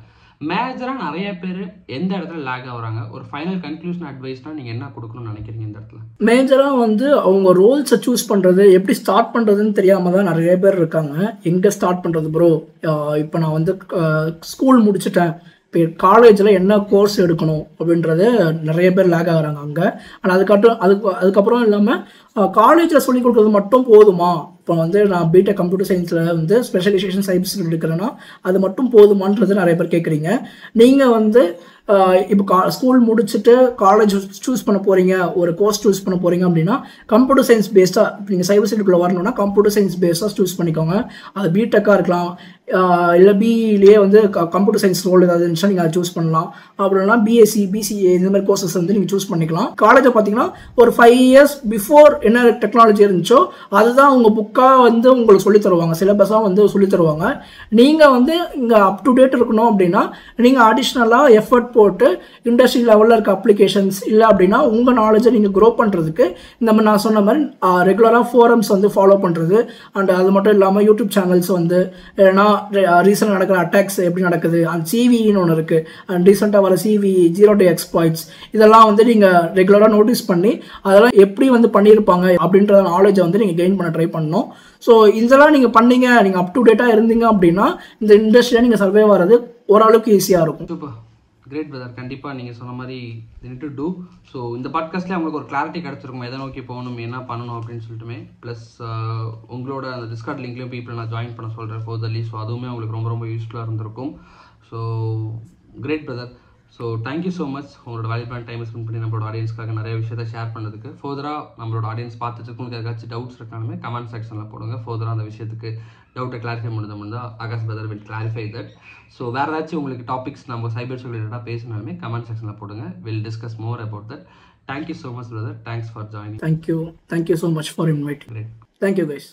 மேஜராக நிறைய பேர் எந்த இடத்துல லேக் ஆகுறாங்க? ஒரு ஃபைனல் கன்க்ளூஷன் அட்வைஸ்னால் நீங்கள் என்ன கொடுக்கணும்னு நினைக்கிறீங்க இந்த இடத்துல? மேஜராக வந்து அவங்க ரோல்ஸை சூஸ் பண்ணுறது, எப்படி ஸ்டார்ட் பண்ணுறதுன்னு தெரியாமல் தான் நிறைய பேர் இருக்காங்க. எங்கே ஸ்டார்ட் பண்ணுறது ப்ரோ? இப்போ நான் வந்து ஸ்கூல் முடிச்சுட்டேன், இப்போ காலேஜில் என்ன கோர்ஸ் எடுக்கணும் அப்படின்றது நிறைய பேர் லேக் ஆகுறாங்க அங்கே. ஆனால் அதுக்கப்புறம் இல்லாமல் காலேஜில் சொல்லிக் கொடுக்குறது மட்டும் போதுமா? இப்போ வந்து நான் பிடெக் கம்ப்யூட்டர் சயின்ஸில் வந்து ஸ்பெஷலைசேஷன் சைபர் செக்யூரிட்டி எடுக்கிறேன்னா அது மட்டும் போதுமான்றது நிறைய பேர் கேட்குறீங்க. நீங்கள் வந்து இப்போ ஸ்கூல் முடிச்சுட்டு காலேஜ் சூஸ் பண்ண போகிறீங்க, ஒரு கோர்ஸ் சூஸ் பண்ண போகிறீங்க அப்படின்னா கம்ப்யூட்டர் சயின்ஸ் பேஸ்டாக, இப்போ நீங்கள் சைபர் செக்யூரிட்டிக்குள்ளே வரணும்னா கம்ப்யூட்டர் சயின்ஸ் பேஸ்டாக சூஸ் பண்ணிக்கோங்க. அது பிடெக்காக இருக்கலாம், இல்லை பிஇலேயே வந்து கம்ப்யூட்டர் சயின்ஸ் ரோல் ஏதாவது இருந்துச்சுன்னா நீங்கள் அதை சூஸ் பண்ணலாம். அப்படின்னா பிஎஸ்சி, பிசிஏ இந்த மாதிரி கோர்சஸ் வந்து நீங்கள் சூஸ் பண்ணிக்கலாம். காலேஜை பார்த்தீங்கன்னா ஒரு 5 years பிஃபோர் என்ன டெக்னாலஜி இருந்துச்சோ அதுதான் உங்கள் புக்காக வந்து உங்களுக்கு சொல்லித் தருவாங்க, சிலபஸாக வந்து சொல்லித் தருவாங்க. நீங்கள் வந்து இங்கே அப் டு டேட் இருக்கணும் அப்படின்னா நீங்கள் அடிஷ்னலாக எஃபர்ட் போட்டு இண்டஸ்ட்ரி லெவலில் இருக்க அப்ளிகேஷன்ஸ் இல்லை அப்படின்னா உங்கள் நாலேஜை நீங்கள் க்ரோ பண்ணுறதுக்கு இந்த மாதிரி நான் சொன்ன மாதிரி ரெகுலராக ஃபோரம்ஸ் வந்து ஃபாலோ பண்ணுறது. அண்ட் அது மட்டும் இல்லாமல் யூடியூப் சேனல்ஸ் வந்து ஏன்னா ரீசெண்டாக நடக்கிற அட்டாக்ஸ் எப்படி நடக்குது, அந்த சிவின்னு ஒன்று இருக்குது, அண்ட் ரீசெண்டாக வர சிவி 0 day எக்ஸ்ப்ளாய்ட்ஸ், இதெல்லாம் வந்து நீங்கள் ரெகுலராக நோட்டீஸ் பண்ணி அதெல்லாம் எப்படி வந்து பண்ணியிருப்பாங்க அப்படின்ற நாலேஜை வந்து நீங்கள் கெயின் பண்ண ட்ரை பண்ணணும். ஸோ இதெல்லாம் நீங்கள் பண்ணீங்க, நீங்கள் அப் டு டேட்டாக இருந்தீங்க அப்படின்னா இந்த இண்டஸ்ட்ரியில் நீங்கள் சர்வே ஆகிறது ஓரளவுக்கு ஈஸியாக இருக்கும். Great brother. கண்டிப்பாக நீங்கள் சொன்ன மாதிரி டு டூ. ஸோ இந்த பாட்காஸ்ட்லேயே அவங்களுக்கு ஒரு கிளாரிட்டி கிடச்சிருக்கும், எதை நோக்கி போகணும், என்ன பண்ணணும் அப்படின்னு சொல்லிட்டுமே. ப்ளஸ் உங்களோட அந்த டிஸ்கார்ட் லிங்க்லேயும் பீப்புள் நான் ஜாயின் பண்ண சொல்கிறேன் ஃபர்தர்லி. ஸோ அதுவுமே உங்களுக்கு ரொம்ப ரொம்ப யூஸ்ஃபுல்லாக இருந்திருக்கும். So great brother. So thank you so much உங்களோட வேல்யூபிளான டைம் ஸ்பெண்ட் பண்ணி நம்மளோட ஆடியன்ஸ்க்காக நிறைய விஷயத்தை ஷேர் பண்ணதுக்கு. ஃபர்தராக நம்மளோட ஆடியன்ஸ் பார்த்துட்டு உங்களுக்கு ஏதாச்சும் டவுட்ஸ் இருக்காலுமே கமெண்ட் செக்ஷனில் போடுங்க. ஃபர்தராக அந்த விஷயத்துக்கு டவுட்டை கிளாரிஃபை பண்ணது Akash brother will clarify that. So வேறு ஏதாச்சும் உங்களுக்கு டாபிக்ஸ் நம்ம சைபர் செக்யூரிட்டியாக பேசினாலுமே கமெண்ட் செக்ஷனில் போடுங்க. Will discuss more about that. Thank you so much brother. Thanks for joining. Thank you so much for inviting. Great. Thank you guys.